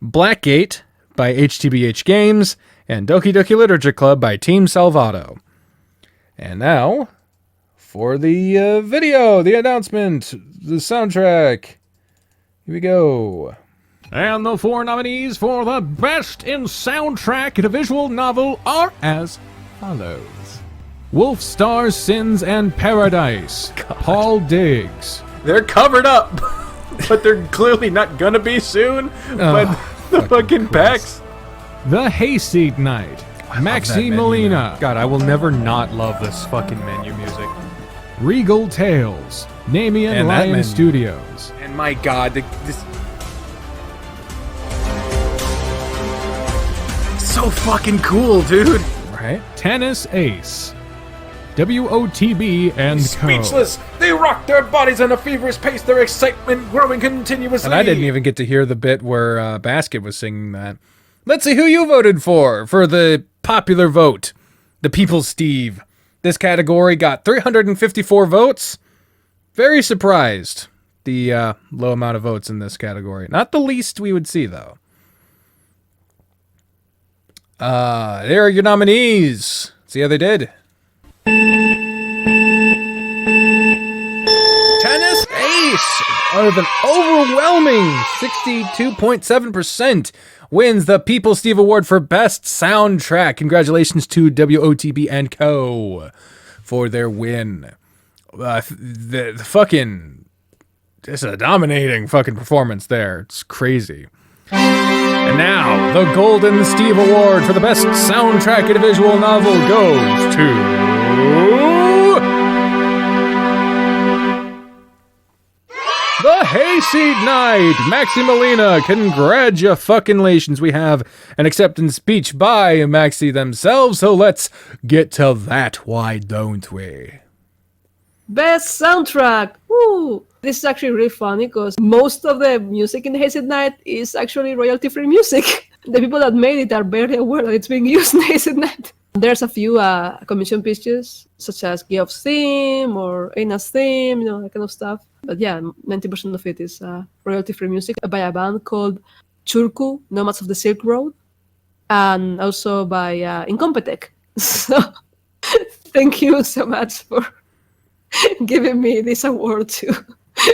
Speaker 1: Blackgate by HTBH Games, and Doki Doki Literature Club by Team Salvato. And now, for the video, the announcement, the soundtrack. Here we go.
Speaker 3: And the 4 nominees for the Best in Soundtrack in a Visual Novel are as follows. Wolf Stars, Sins, and Paradise. God. Paul Diggs.
Speaker 6: They're covered up, but they're clearly not gonna be soon. But the fucking packs.
Speaker 3: The Hayseed Night. Maxi Molina.
Speaker 1: God, I will never not love this fucking menu music.
Speaker 3: Regal Tales. Namian Lion Studios.
Speaker 6: And my God, this so fucking cool, dude.
Speaker 1: Right?
Speaker 3: Tennis Ace. WOTB and
Speaker 6: Speechless. They rock their bodies on a feverish pace, their excitement growing continuously.
Speaker 1: And I didn't even get to hear the bit where Basket was singing that. Let's see who you voted for the popular vote. The People's Steve. This category got 354 votes. Very surprised. The low amount of votes in this category. Not the least we would see, though. There are your nominees. See how they did. Tennis Ace, with an overwhelming 62.7%, wins the People's Steve Award for Best Soundtrack. Congratulations to WOTB and Co. for their win. The fucking... It's a dominating fucking performance there. It's crazy. And now, the Golden Steve Award for the Best Soundtrack in a Visual Novel goes to... The Hayseed Night! Maxi Molina, congratulations. We have an acceptance speech by Maxi themselves, so let's get to that, why don't we?
Speaker 5: Best soundtrack! Woo! This is actually really funny because most of the music in the Hayseed Night is actually royalty-free music. The people that made it are barely aware that it's being used in Hayseed Night. There's a few commission pieces, such as Geoff's theme or Aina's theme, that kind of stuff. But yeah, 90% of it is royalty-free music by a band called Churku, Nomads of the Silk Road. and also by Incompetech. So thank you so much for giving me this award to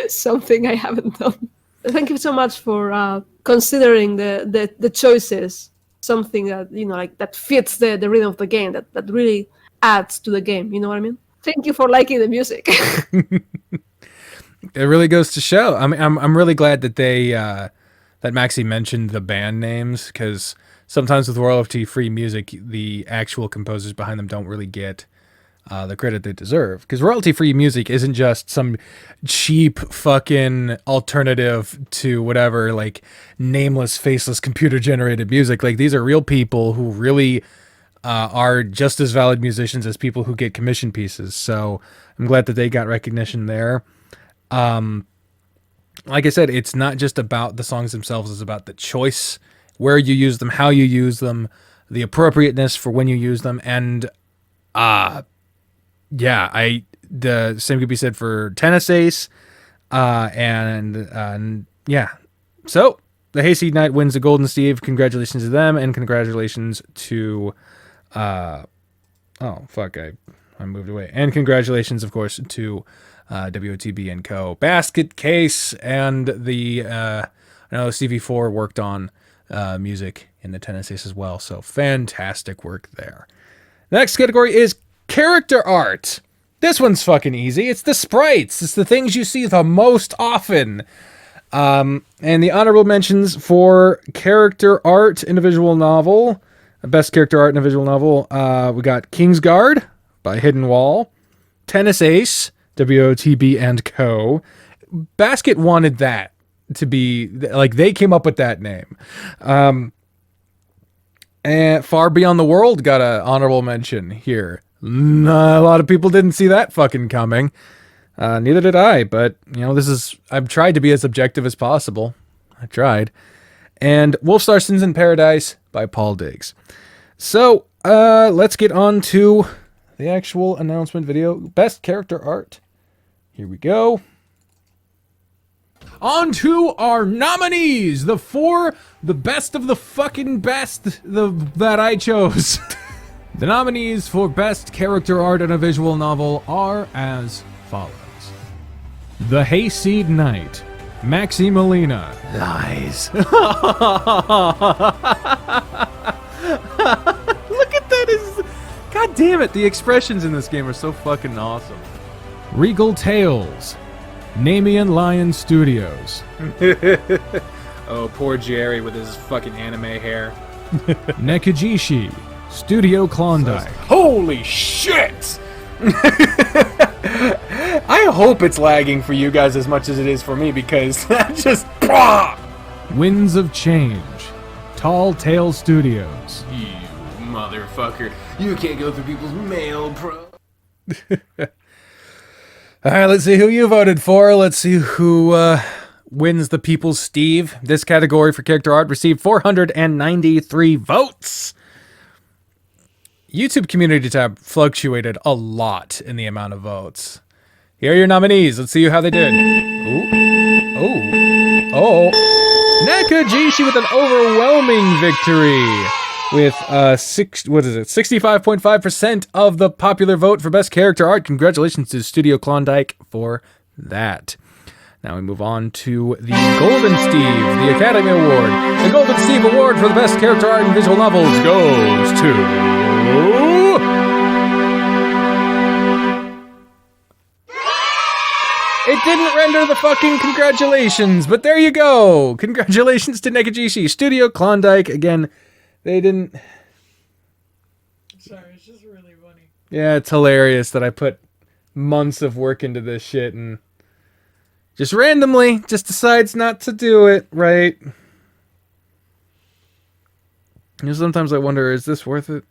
Speaker 5: something I haven't done. Thank you so much for considering the choices, something that like that fits the rhythm of the game, that really adds to the game. You know what I mean? Thank you for liking the music.
Speaker 1: It really goes to show. I mean, I'm really glad that they that Maxie mentioned the band names, because sometimes with royalty-free music, the actual composers behind them don't really get the credit they deserve. Because royalty-free music isn't just some cheap fucking alternative to whatever, like nameless, faceless, computer-generated music. Like, these are real people who really are just as valid musicians as people who get commission pieces. So I'm glad that they got recognition there. Like I said, it's not just about the songs themselves, it's about the choice, where you use them, how you use them, the appropriateness for when you use them, and the same could be said for Tennis Ace, and yeah. So the Hayseed Knight wins the Golden Steve. Congratulations to them, and congratulations to I moved away. And congratulations, of course, to WOTB and Co. Basket Case, and the I know CV4 worked on music in the Tennis Ace as well, so fantastic work there. The next category is character art. This one's fucking easy. It's the sprites. It's the things you see the most often. And the honorable mentions for character art in a visual novel, best character art in a visual novel, we got Kingsguard by Hidden Wall, Tennis Ace, WOTB and Co. Basket wanted that to be, like, they came up with that name. And Far Beyond the World got an honorable mention here. A lot of people didn't see that fucking coming. Neither did I, but, I've tried to be as objective as possible. I tried. And Wolfstar Sins in Paradise by Paul Diggs. So, let's get on to the actual announcement video. Best character art. Here we go.
Speaker 3: On to our nominees, the best of the fucking best that I chose. The nominees for best character art in a visual novel are as follows. The Hayseed Knight, Maxi Molina.
Speaker 1: Lies.
Speaker 3: Look at that. God damn it, the expressions in this game are so fucking awesome. Regal Tales, Namian Lion Studios.
Speaker 7: Oh, poor Jerry with his fucking anime hair.
Speaker 3: Nekijishi, Studio Klondike.
Speaker 1: Holy shit! I hope it's lagging for you guys as much as it is for me, because that just...
Speaker 3: Winds of Change, Tall Tale Studios.
Speaker 6: You motherfucker. You can't go through people's mail, bro.
Speaker 1: All right, let's see who you voted for. Let's see who wins the People's Steve. This category for character art received 493 votes. YouTube community tab fluctuated a lot in the amount of votes. Here are your nominees. Let's see how they did. Nakajishi with an overwhelming victory. With 65.5% of the popular vote for best character art. Congratulations to Studio Klondike for that. Now we move on to the Golden Steve, the Academy Award. The Golden Steve Award for the best character art in visual novels goes to... It didn't render the fucking congratulations, but there you go. Congratulations to Nakajishi. Studio Klondike, again, they didn't...
Speaker 11: Sorry, it's just really funny.
Speaker 1: Yeah, it's hilarious that I put months of work into this shit and just randomly just decides not to do it, right? Sometimes I wonder, is this worth it?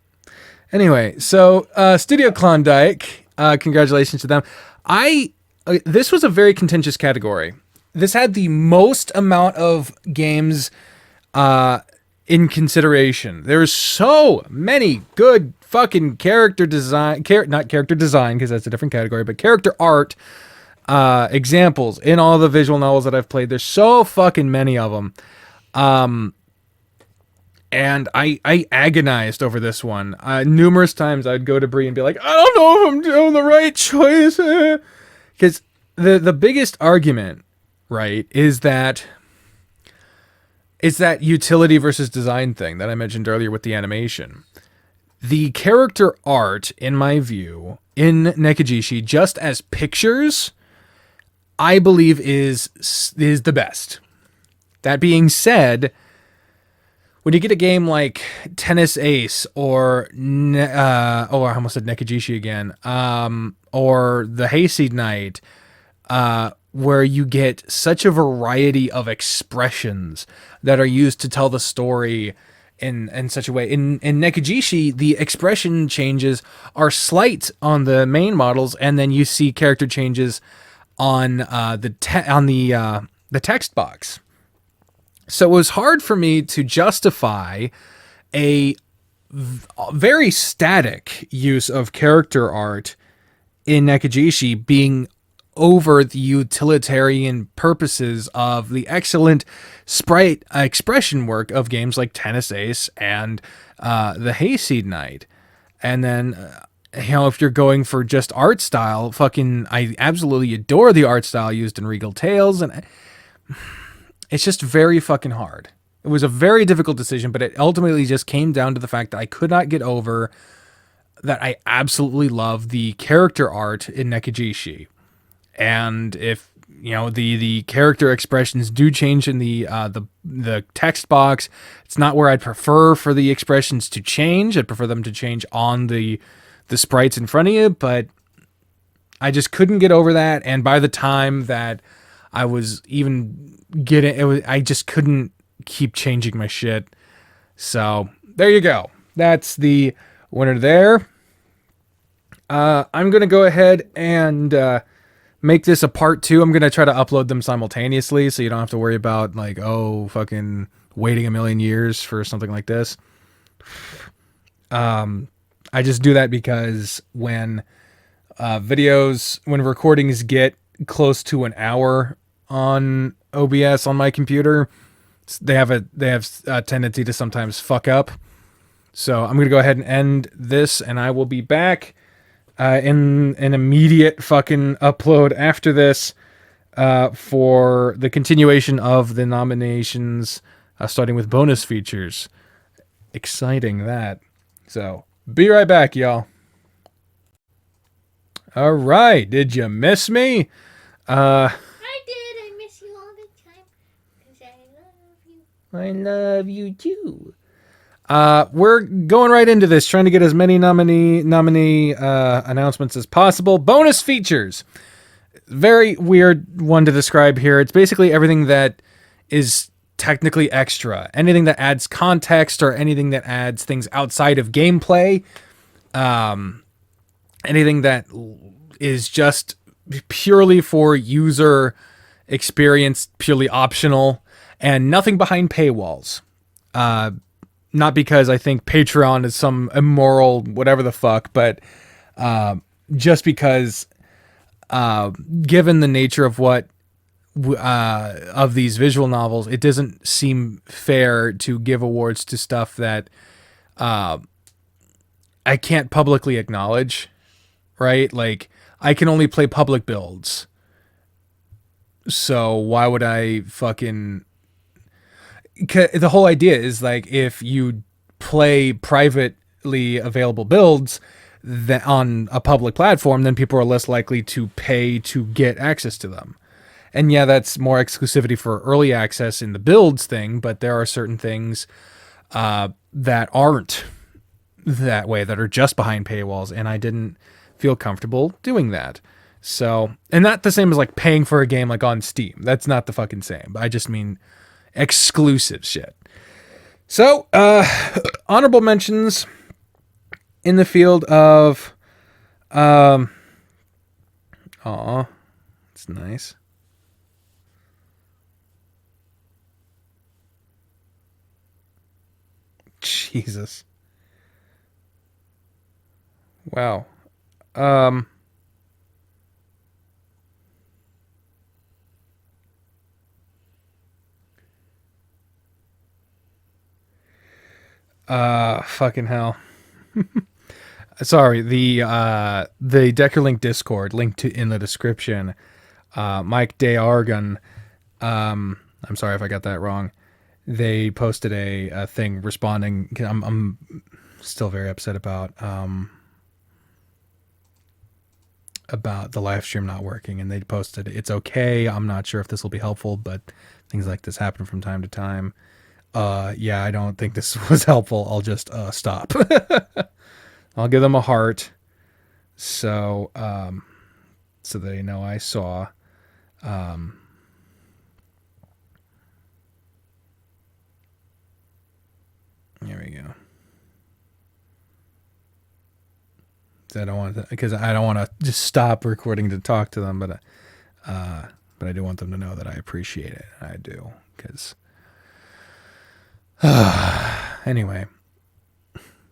Speaker 1: Anyway, so Studio Klondike, congratulations to them. This was a very contentious category. This had the most amount of games in consideration. There's so many good fucking character design, not character design because that's a different category, but character art examples in all the visual novels that I've played. There's so fucking many of them. And I agonized over this one. Numerous times I'd go to Brie and be like, I don't know if I'm doing the right choice. Because the biggest argument, right, is that utility versus design thing that I mentioned earlier with the animation. The character art, in my view, in Nekijishi, just as pictures, I believe is the best. That being said, when you get a game like Tennis Ace or I almost said Nekijishi again, or the Hayseed Knight, where you get such a variety of expressions that are used to tell the story in such a way. In Nekijishi, the expression changes are slight on the main models, and then you see character changes on the text box. So it was hard for me to justify a very static use of character art in Nekijishi being over the utilitarian purposes of the excellent sprite expression work of games like Tennis Ace and the Hayseed Knight. And then, if you're going for just art style, I absolutely adore the art style used in Regal Tales, and it's just very fucking hard. It was a very difficult decision, but it ultimately just came down to the fact that I could not get over that I absolutely love the character art in Nekijishi. And if the character expressions do change in the text box, it's not where I'd prefer for the expressions to change. I'd prefer them to change on the sprites in front of you, but I just couldn't get over that. And by the time that I was even I just couldn't keep changing my shit. So there you go. That's the winner there. I'm gonna go ahead and make this a part 2. I'm going to try to upload them simultaneously so you don't have to worry about fucking waiting a million years for something like this. I just do that because when recordings get close to an hour on OBS on my computer, they have a tendency to sometimes fuck up. So I'm going to go ahead and end this, and I will be back in an immediate fucking upload after this for the continuation of the nominations, starting with bonus features. Exciting that. So, be right back, y'all. All right, did you miss me?
Speaker 2: I did. I miss you all the time because I love you.
Speaker 1: I love you too. We're going right into this, trying to get as many nominee announcements as possible. Bonus features. Very weird one to describe here. It's basically everything that is technically extra. Anything that adds context or anything that adds things outside of gameplay. Anything that is just purely for user experience, purely optional, and nothing behind paywalls. Not because I think Patreon is some immoral whatever the fuck, but just because given the nature of of these visual novels, it doesn't seem fair to give awards to stuff that I can't publicly acknowledge, right? Like, I can only play public builds. So why would I fucking... The whole idea is, like, if you play privately available builds that on a public platform, then people are less likely to pay to get access to them. And yeah, that's more exclusivity for early access in the builds thing, but there are certain things that aren't that way, that are just behind paywalls, and I didn't feel comfortable doing that. So, and not the same as like paying for a game like on Steam. That's not the fucking same. I just mean exclusive shit. So, honorable mentions in the field of, it's nice. Jesus. Wow. Fucking hell. Sorry, the Deckerlink Discord linked to in the description. Mike DeArgon, I'm sorry if I got that wrong. They posted a thing responding. I'm still very upset about the live stream not working, and they posted, "It's okay. I'm not sure if this will be helpful, but things like this happen from time to time. Yeah, I don't think this was helpful. I'll just stop." I'll give them a heart, so they know I saw. Here we go. I don't want to, because I don't want to just stop recording to talk to them, but I do want them to know that I appreciate it. I do, because anyway,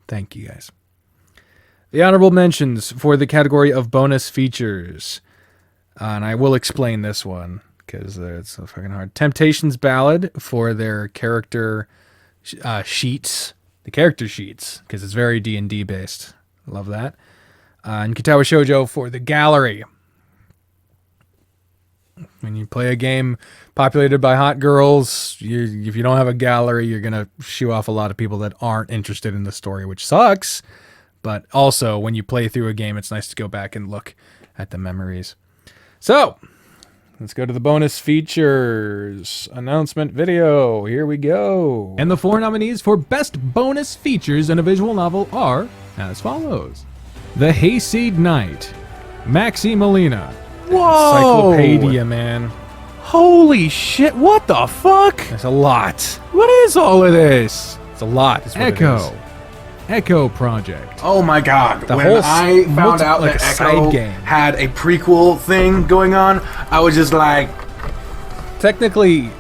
Speaker 1: thank you guys. The honorable mentions for the category of bonus features, and I will explain this one because it's so fucking hard. Temptations Ballad for their character sheets, the character sheets, because it's very D&D based. Love that. And Katawa Shoujo for the gallery. When you play a game populated by hot girls, if you don't have a gallery, you're going to shoo off a lot of people that aren't interested in the story, which sucks. But also, when you play through a game, it's nice to go back and look at the memories. So, let's go to the bonus features announcement video. Here we go.
Speaker 3: And the 4 nominees for Best Bonus Features in a Visual Novel are as follows. The Hayseed Knight, Maxi Molina.
Speaker 1: Whoa! Encyclopedia, man.
Speaker 3: Holy shit, what the fuck?
Speaker 1: That's a lot.
Speaker 3: What is all of this?
Speaker 1: It's a lot. Is what
Speaker 3: Echo.
Speaker 1: It is.
Speaker 3: Echo Project.
Speaker 12: Oh my god.
Speaker 1: The
Speaker 12: when
Speaker 1: whole
Speaker 12: I found out
Speaker 1: like
Speaker 12: that
Speaker 1: a
Speaker 12: Echo
Speaker 1: side game.
Speaker 12: had a prequel thing going on, I was just like...
Speaker 1: Technically,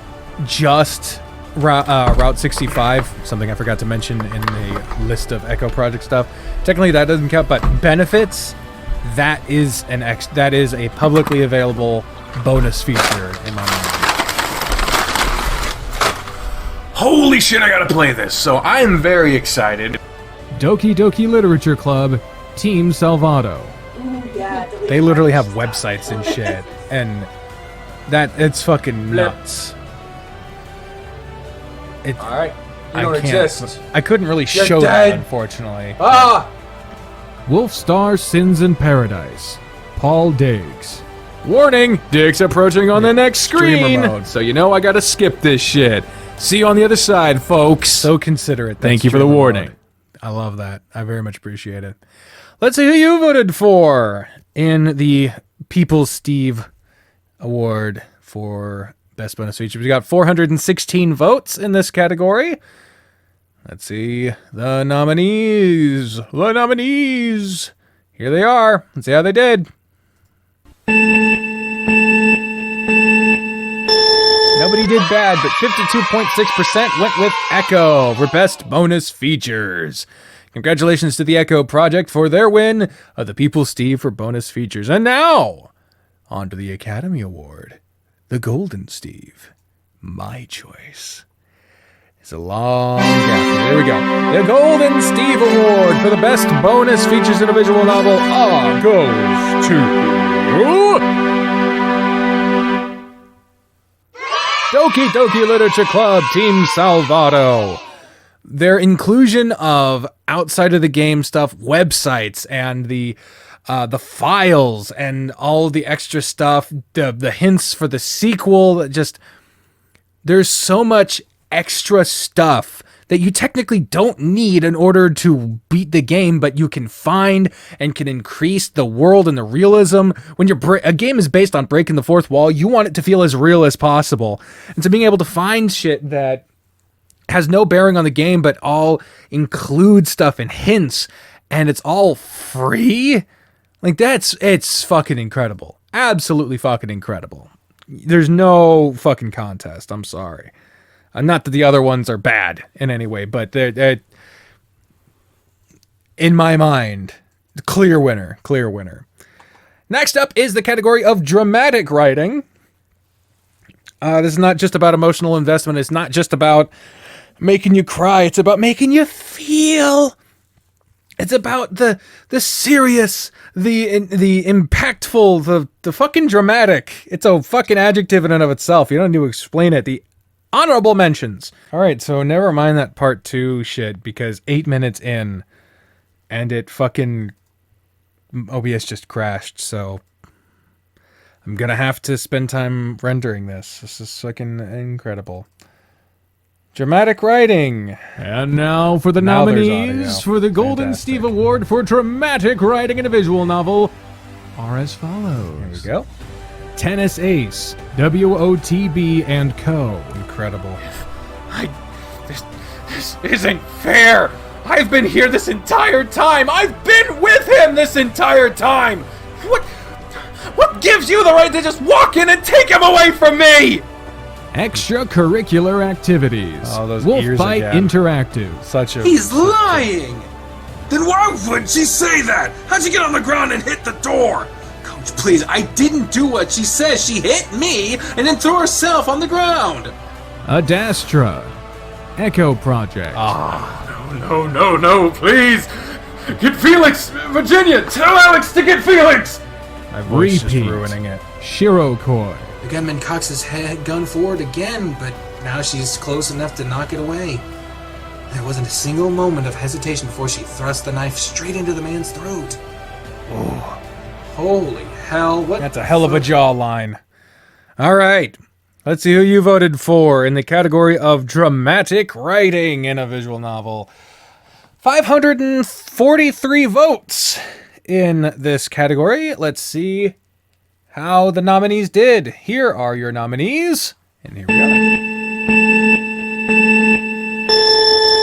Speaker 1: just Route 65, something I forgot to mention in the list of Echo Project stuff. Technically, that doesn't count, but benefits, that is a publicly available bonus feature in my mind.
Speaker 12: Holy shit, I gotta play this. So I am very excited.
Speaker 3: Doki Doki Literature Club, Team Salvato.
Speaker 1: They literally have websites and shit, and it's fucking nuts.
Speaker 7: Alright, you don't exist.
Speaker 1: I couldn't really
Speaker 7: You're
Speaker 1: show
Speaker 7: dead.
Speaker 1: that, unfortunately.
Speaker 7: Ah!
Speaker 3: Wolfstar Sins in Paradise, Paul Diggs.
Speaker 7: Warning! Dick's approaching on the next
Speaker 1: Streamer
Speaker 7: screen!
Speaker 1: mode.
Speaker 7: So you know I gotta skip this shit. See you on the other side, folks!
Speaker 1: So considerate.
Speaker 7: Thank you for the
Speaker 1: streamer
Speaker 7: warning.
Speaker 1: mode. I love that. I very much appreciate it. Let's see who you voted for in the People's Steve Award for Best Bonus Feature. We got 416 votes in this category. Let's see the nominees. The nominees. Here they are. Let's see how they did. Nobody did bad, but 52.6% went with Echo for Best Bonus Features. Congratulations to the Echo Project for their win of the People's Steve for Bonus Features. And now, on to the Academy Award. The Golden Steve. My choice. It's a long gap. There we go. The Golden Steve Award for the Best Bonus Features in a Visual Novel goes to... Doki Doki Literature Club, Team Salvato. Their inclusion of outside of the game stuff, websites, and the files, and all the extra stuff, the hints for the sequel, just there's so much extra stuff that you technically don't need in order to beat the game, but you can find and can increase the world and the realism. When a game is based on breaking the fourth wall, you want it to feel as real as possible. And so being able to find shit that has no bearing on the game, but all include stuff and hints, and it's all free, like it's fucking incredible. Absolutely fucking incredible. There's no fucking contest. I'm sorry. Not that the other ones are bad in any way, but they're in my mind, clear winner. Next up is the category of dramatic writing. This is not just about emotional investment. It's not just about making you cry. It's about making you feel. It's about the serious, the impactful, the fucking dramatic. It's a fucking adjective in and of itself. You don't need to explain it. The honorable mentions. All right, so never mind that part 2 shit, because 8 minutes in and it fucking OBS just crashed, so I'm gonna have to spend time rendering this. This is fucking incredible. Dramatic writing.
Speaker 3: And now for the
Speaker 1: Now there's
Speaker 3: nominees
Speaker 1: audio.
Speaker 3: for the Golden
Speaker 1: Fantastic.
Speaker 3: Steve Award for dramatic writing in a visual novel are as follows.
Speaker 1: Here we go.
Speaker 3: Tennis Ace, WOTB and Co.
Speaker 1: Incredible.
Speaker 12: This isn't fair! I've been here this entire time! I've been with him this entire time! What gives you the right to just walk in and take him away from me?
Speaker 3: Extracurricular activities.
Speaker 1: Oh, those
Speaker 3: Wolf
Speaker 1: ears
Speaker 3: Bite
Speaker 1: again.
Speaker 3: Interactive.
Speaker 1: Such a...
Speaker 13: He's lying! Then why would she say that? How'd you get on the ground and hit the door? Coach, please, I didn't do what she says. She hit me and then threw herself on the ground.
Speaker 3: Adastra. Echo Project.
Speaker 12: No, please! Get Felix! Virginia, tell Alex to get Felix!
Speaker 1: My voice is
Speaker 3: Repeat.
Speaker 1: ruining it.
Speaker 3: Shirokoi.
Speaker 13: The gunman cocks his gun forward again, but now she's close enough to knock it away. There wasn't a single moment of hesitation before she thrust the knife straight into the man's throat. Oh, holy hell, what?
Speaker 1: That's a hell of a jawline. All right. Let's see who you voted for in the category of dramatic writing in a visual novel. 543 votes in this category. Let's see how the nominees did. Here are your nominees. And here we go.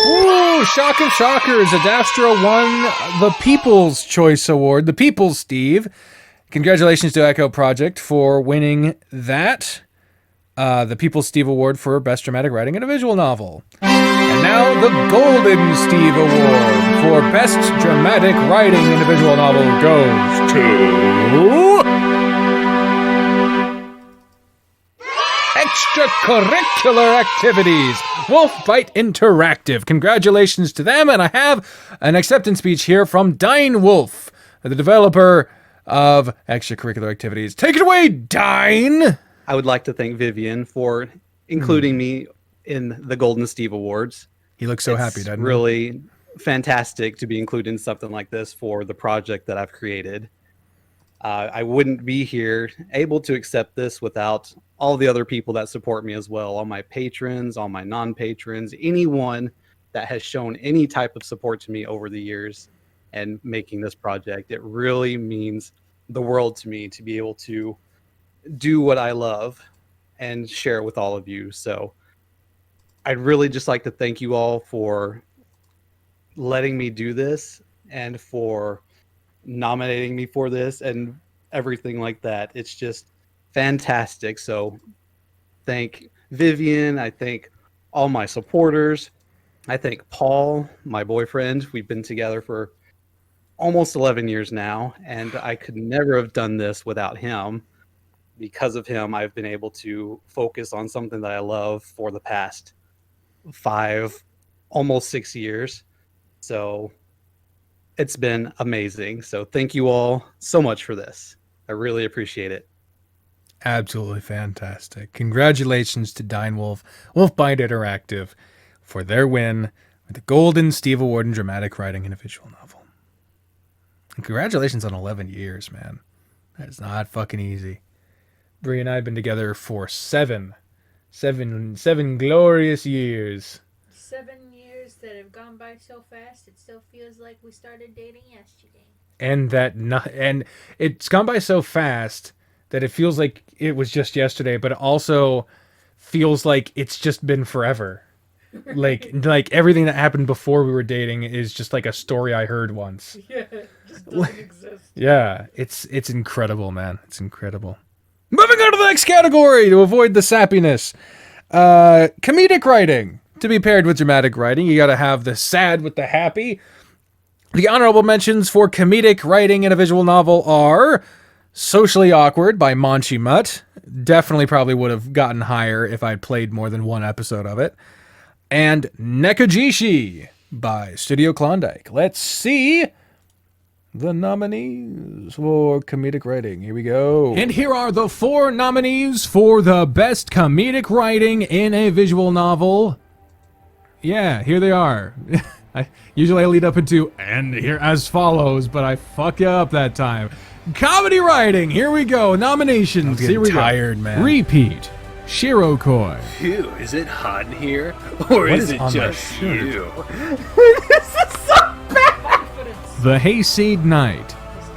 Speaker 1: Ooh, shock of shockers. Adastra won the People's Choice Award, the People's Steve. Congratulations to Echo Project for winning that. The People's Steve Award for Best Dramatic Writing in a Visual Novel. And now the Golden Steve Award for Best Dramatic Writing in a Visual Novel goes to... Extracurricular Activities, Wolf Bite Interactive. Congratulations to them, and I have an acceptance speech here from Dine Wolf, the developer of Extracurricular Activities. Take it away, Dine!
Speaker 14: I would like to thank Vivian for including me in the Golden Steve Awards.
Speaker 1: He looks so
Speaker 14: It's
Speaker 1: happy, doesn't he?
Speaker 14: really fantastic to be included in something like this for the project that I've created. I wouldn't be here able to accept this without all the other people that support me as well, all my patrons, all my non-patrons, anyone that has shown any type of support to me over the years and making this project. It really means the world to me to be able to do what I love and share it with all of you. So I'd really just like to thank you all for letting me do this and for nominating me for this and everything like that. It's just fantastic. So thank Vivian. I thank all my supporters. I thank Paul, my boyfriend. We've been together for almost 11 years now, and I could never have done this without him. Because of him, I've been able to focus on something that I love for the past 5, almost 6 years. So it's been amazing. So thank you all so much for this. I really appreciate it.
Speaker 1: Absolutely fantastic. Congratulations to Dine Wolf, Wolf Bite Interactive, for their win with the Golden Steve Award in Dramatic Writing in a Visual Novel. And congratulations on 11 years, man. That is not fucking easy. Bri and I have been together for seven glorious years.
Speaker 2: 7 years that have gone by so fast, it still feels like we started dating yesterday.
Speaker 1: And it's gone by so fast that it feels like it was just yesterday, but it also feels like it's just been forever. Like everything that happened before we were dating is just like a story I heard once.
Speaker 11: Yeah, it just doesn't exist.
Speaker 1: Yeah, it's incredible, man. It's incredible. Moving on to the next category to avoid the sappiness. Comedic writing. To be paired with dramatic writing, you gotta have the sad with the happy. The honorable mentions for comedic writing in a visual novel are Socially Awkward by Manchi Mutt. Definitely probably would have gotten higher if I'd played more than one episode of it. and Nekajishi by Studio Klondike. Let's see the nominees for comedic writing. Here we go.
Speaker 3: And here are the 4 nominees for the best comedic writing in a visual novel. Yeah, here they are. Usually I lead up into, and here as follows, but I fuck you up that time. Comedy writing, here we go. Nominations, here we
Speaker 1: tired,
Speaker 3: go.
Speaker 1: Man.
Speaker 3: Repeat, Shirokoi.
Speaker 12: Phew, is it hot in here? Or is it just you?
Speaker 3: The Hayseed Knight,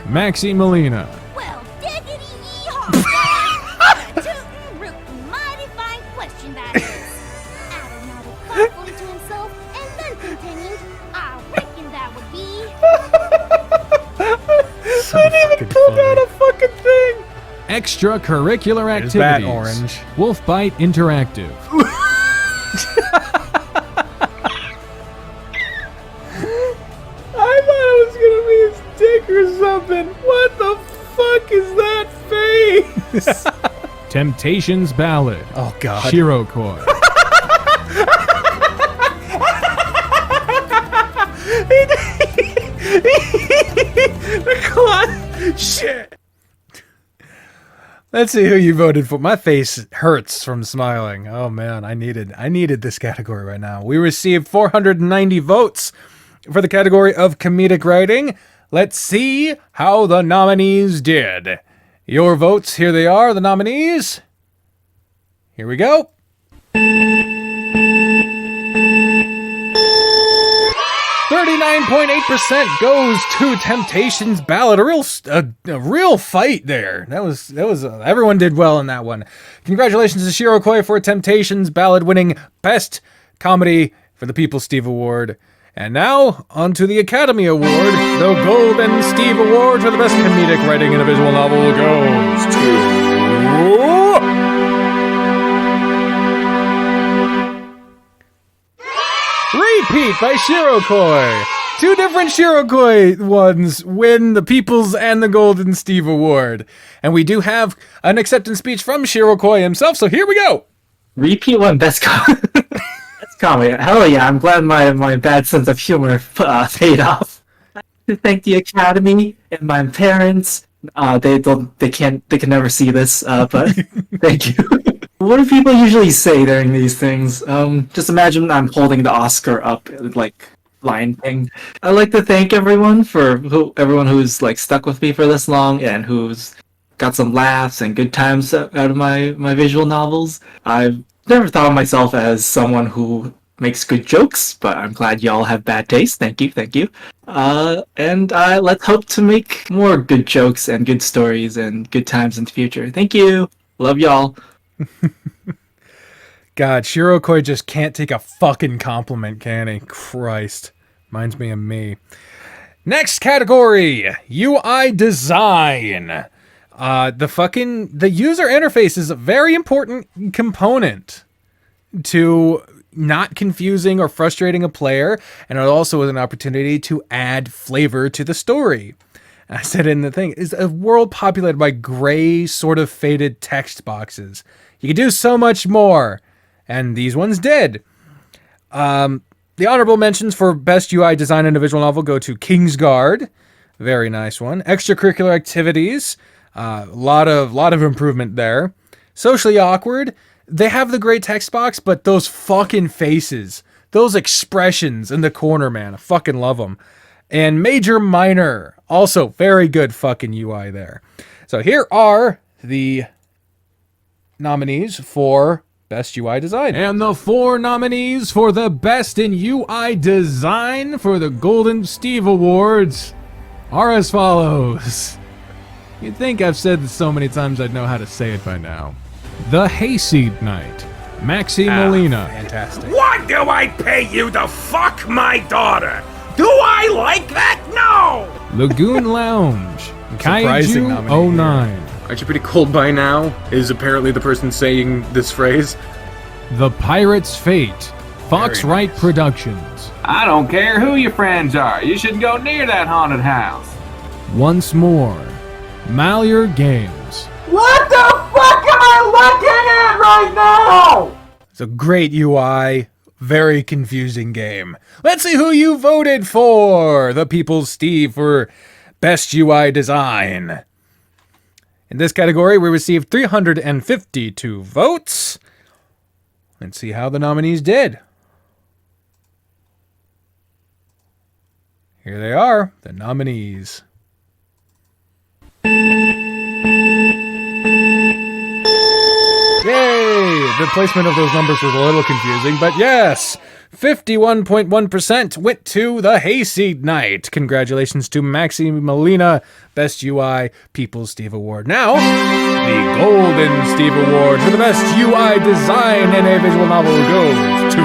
Speaker 3: Maxi Molina.
Speaker 15: Well, diggity yee-haw, tootin' rootin' mighty fine question that is. Adam nodded thoughtfully to himself and then continued, I reckon that would be...
Speaker 1: I didn't even pull out a fucking thing.
Speaker 3: Extracurricular
Speaker 1: There's that
Speaker 3: activities.
Speaker 1: orange.
Speaker 3: Wolf Bite Interactive.
Speaker 1: I thought it was gonna be his dick or something. What the fuck is that face?
Speaker 3: Temptations Ballad.
Speaker 1: Oh god.
Speaker 3: Shirokoi.
Speaker 1: Shit. Let's see who you voted for. My face hurts from smiling. Oh man, I needed this category right now. We received 490 votes for the category of comedic writing. Let's see how the nominees did. Your votes, here they are, the nominees. Here we go. 39.8% goes to Temptations Ballad. A real fight there. That was everyone did well in that one. Congratulations to Shirokoi for Temptations Ballad winning Best Comedy for the People's Steve Award. And now, on to the Academy Award. The Golden Steve Award for the Best Comedic Writing in a Visual Novel goes to... Repeat by Shirokoi. 2 different Shirokoi ones win the People's and the Golden Steve Award. And we do have an acceptance speech from Shirokoi himself, so here we go.
Speaker 16: Repeat one best comedy. Hell yeah, I'm glad my bad sense of humor paid off. To thank the Academy and my parents. They can never see this, but thank you. What do people usually say during these things? Just imagine I'm holding the Oscar up like Lion King. I'd like to thank everyone who's like stuck with me for this long and who's got some laughs and good times out of my visual novels. I've never thought of myself as someone who makes good jokes, but I'm glad y'all have bad taste. Thank you. And let's hope to make more good jokes and good stories and good times in the future. Thank you. Love y'all.
Speaker 1: God, Shirokoi just can't take a fucking compliment, can he? Christ. Reminds me of me. Next category, UI design. The user interface is a very important component to not confusing or frustrating a player, and it also is an opportunity to add flavor to the story. I said in the thing, is a world populated by gray, sort of faded text boxes. You can do so much more, and these ones did. The honorable mentions for best UI design in a visual novel go to Kingsguard, very nice one. Extracurricular activities, a lot of improvement there. Socially awkward, they have the great text box, but those fucking faces, those expressions in the corner, man, I fucking love them. And Major Minor, also very good fucking UI there. So here are the nominees for Best UI Design.
Speaker 3: And the 4 nominees for the Best in UI Design for the Golden Steve Awards are as follows. You'd think I've said this so many times I'd know how to say it by now. The Hayseed Knight, Maxi Molina.
Speaker 1: Fantastic.
Speaker 12: Why do I pay you to fuck my daughter? Do I like that? No!
Speaker 3: Lagoon Lounge,
Speaker 1: Surprising
Speaker 3: Kaiju
Speaker 1: nominee
Speaker 3: 09.
Speaker 6: Aren't you pretty cold by now? Is apparently the person saying this phrase.
Speaker 3: The Pirate's Fate, Fox Wright Productions.
Speaker 17: I don't care who your friends are. You shouldn't go near that haunted house.
Speaker 3: Once More, Malheur Games.
Speaker 12: What the fuck am I looking at right now?
Speaker 1: It's a great UI, very confusing game. Let's see who you voted for. The People's Steve for Best UI Design. In this category, we received 352 votes. Let's see how the nominees did. Here they are, the nominees. Yay! The placement of those numbers was a little confusing, but yes! 51.1% went to the Hayseed Night. Congratulations to Maxi Molina, Best UI People's Steve Award. Now, the Golden Steve Award for the Best UI Design in a Visual Novel goes to...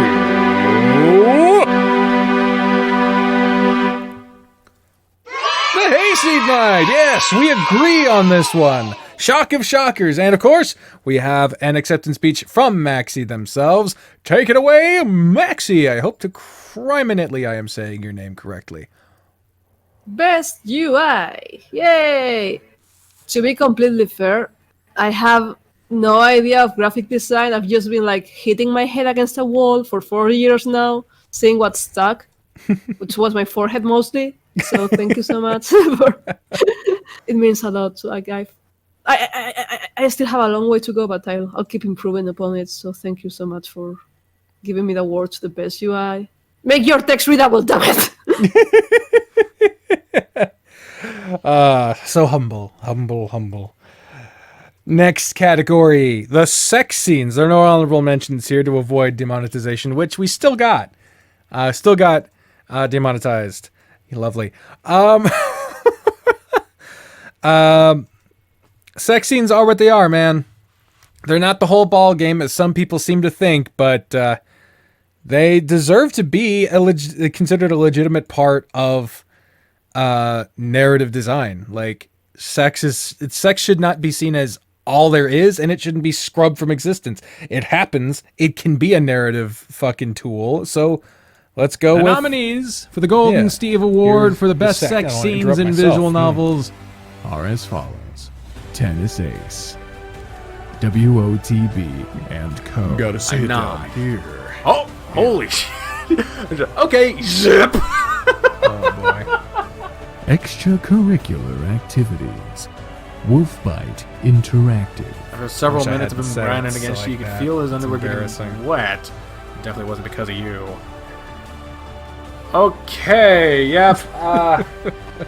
Speaker 1: the Hayseed Night! Yes, we agree on this one. Shock of shockers. And of course, we have an acceptance speech from Maxi themselves. Take it away, Maxi. I hope to criminally I am saying your name correctly.
Speaker 5: Best UI! Yay! To be completely fair, I have no idea of graphic design. I've just been like hitting my head against a wall for 4 years now, seeing what stuck, which was my forehead mostly. So thank you so much. It means a lot to a guy. I still have a long way to go, but I'll keep improving upon it. So thank you so much for giving me the award to the best UI. Make your text readable, damn it!
Speaker 1: So humble. Next category, the sex scenes. There are no honorable mentions here to avoid demonetization, which we still got. Demonetized. Lovely. Sex scenes are what they are, man. They're not the whole ball game, as some people seem to think, but they deserve to be considered a legitimate part of narrative design. Like, sex should not be seen as all there is, and it shouldn't be scrubbed from existence. It happens. It can be a narrative fucking tool. So let's go with
Speaker 3: nominees for the Golden Steve Award for the best sex scenes in visual novels are as follows. Tennis Ace, WOTB, and Co.
Speaker 1: Gotta see it down here.
Speaker 12: Oh, holy shit. Okay, zip.
Speaker 1: Oh, boy.
Speaker 3: Extracurricular activities. Wolfbite Interactive.
Speaker 12: After several
Speaker 1: Wish I
Speaker 12: minutes
Speaker 1: had
Speaker 12: of him
Speaker 1: the
Speaker 12: grinding
Speaker 1: sense
Speaker 12: against
Speaker 1: like
Speaker 12: you, you could
Speaker 1: that.
Speaker 12: feel his
Speaker 1: It's
Speaker 12: underwear
Speaker 1: embarrassing.
Speaker 12: getting wet. It definitely wasn't because of you. Okay, yep.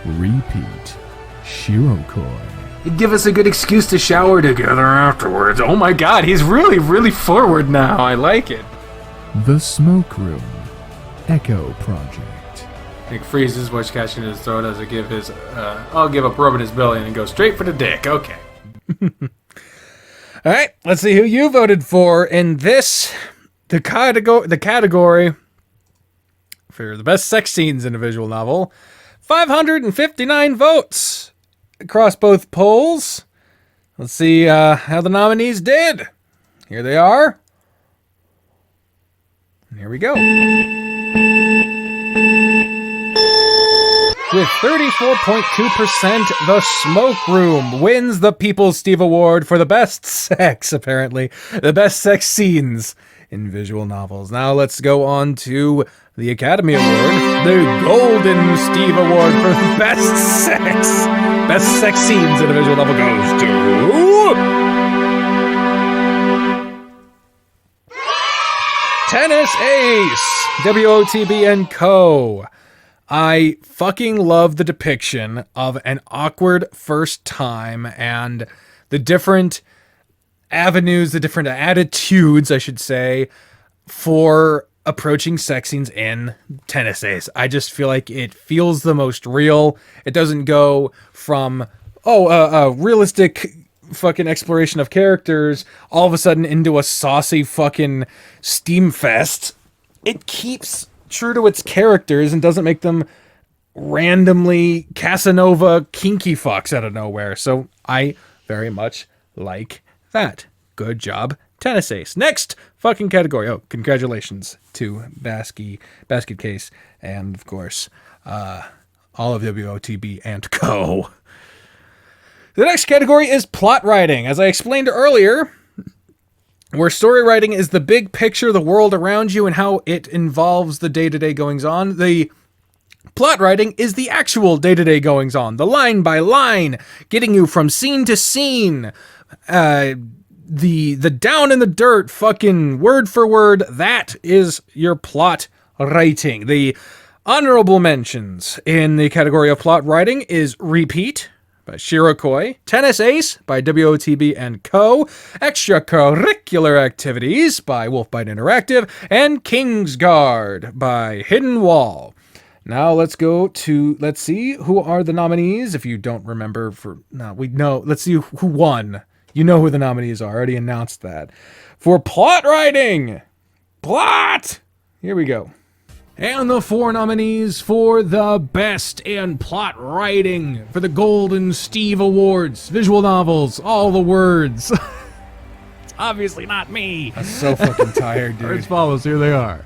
Speaker 3: Repeat. Shirokoi.
Speaker 12: It'd give us a good excuse to shower together afterwards. Oh my god, he's really, really forward now. I like it.
Speaker 3: The Smoke Room. Echo Project.
Speaker 12: Nick freezes his voice catching in his throat as I give his, I'll give up rubbing his belly and go straight for the dick. Okay.
Speaker 1: All right, let's see who you voted for in the category for the best sex scenes in a visual novel. 559 votes across both polls. Let's see how the nominees did. Here they are. And here we go. With 34.2%, The Smoke Room wins the People's Steve Award for the best sex, apparently. The best sex scenes in visual novels. Now let's go on to the Academy Award. The Golden Steve Award for the best sex. Best sex scenes in a visual novel goes to... Tennis Ace, WOTB and Co. I fucking love the depiction of an awkward first time and the different avenues, the different attitudes, I should say, for approaching sex scenes in Tennis Ace. I just feel like it feels the most real. It doesn't go from, realistic fucking exploration of characters all of a sudden into a saucy fucking steam fest. It keeps true to its characters and doesn't make them randomly Casanova kinky fucks out of nowhere. So I very much like that. Good job, Tennis Ace. Next fucking category. Oh, congratulations to Basket Case and of course all of WOTB and Co. The next category is plot writing. As I explained earlier, where story writing is the big picture, the world around you, and how it involves the day-to-day goings-on. The plot writing is the actual day-to-day goings-on, the line by line, getting you from scene to scene. The down in the dirt, fucking word for word, that is your plot writing. The honorable mentions in the category of plot writing is Repeat by Shirokoi, Tennis Ace by WOTB and Co., Extracurricular Activities by Wolfbite Interactive, and Kingsguard by Hidden Wall. Now let's see who are the nominees. If you don't remember, let's see who won. You know who the nominees are. I already announced that. For plot writing, here we go.
Speaker 3: And the 4 nominees for the Best in Plot Writing for the Golden Steve Awards. Visual novels, all the words. It's obviously not me.
Speaker 1: I'm so fucking tired, dude.
Speaker 3: As follows, here they are.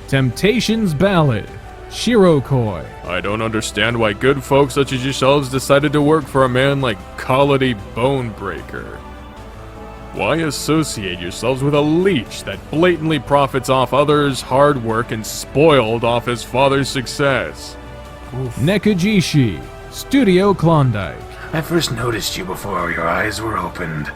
Speaker 3: Temptations Ballad, Shirokoi.
Speaker 6: I don't understand why good folks such as yourselves decided to work for a man like Colony Bonebreaker. Why associate yourselves with a leech that blatantly profits off others' hard work and spoiled off his father's success?
Speaker 3: Nekujishi, Studio Klondike.
Speaker 8: I first noticed you before your eyes were opened.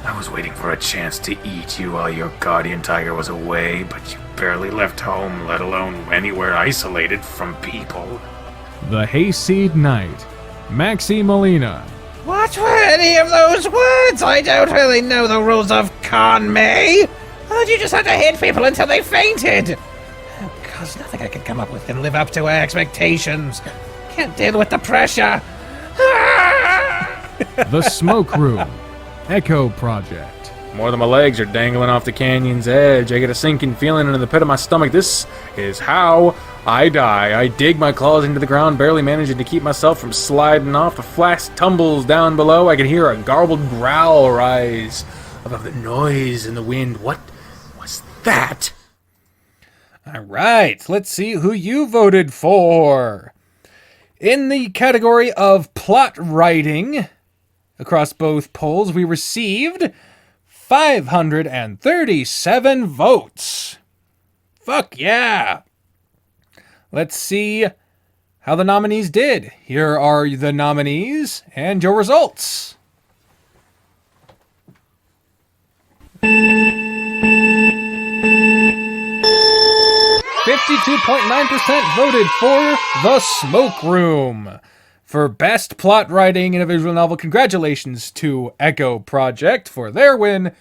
Speaker 8: I was waiting for a chance to eat you while your guardian tiger was away, but you barely left home, let alone anywhere isolated from people.
Speaker 3: The Hayseed Knight, Maxi Molina.
Speaker 18: What were any of those words? I don't really know the rules of Conmay. Thought you just had to hit people until they fainted. Because nothing I can come up with can live up to our expectations. Can't deal with the pressure.
Speaker 3: The Smoke Room, Echo Project.
Speaker 7: More than my legs are dangling off the canyon's edge. I get a sinking feeling into the pit of my stomach. This is how I die. I dig my claws into the ground, barely managing to keep myself from sliding off. The flask tumbles down below. I can hear a garbled growl rise above the noise in the wind. What was that?
Speaker 1: All right, let's see who you voted for. In the category of plot writing, across both polls, we received 537 votes. Fuck yeah. Let's see how the nominees did. Here are the nominees and your results. 52.9% voted for The Smoke Room. For Best Plot Writing in a Visual Novel, congratulations to Echo Project for their win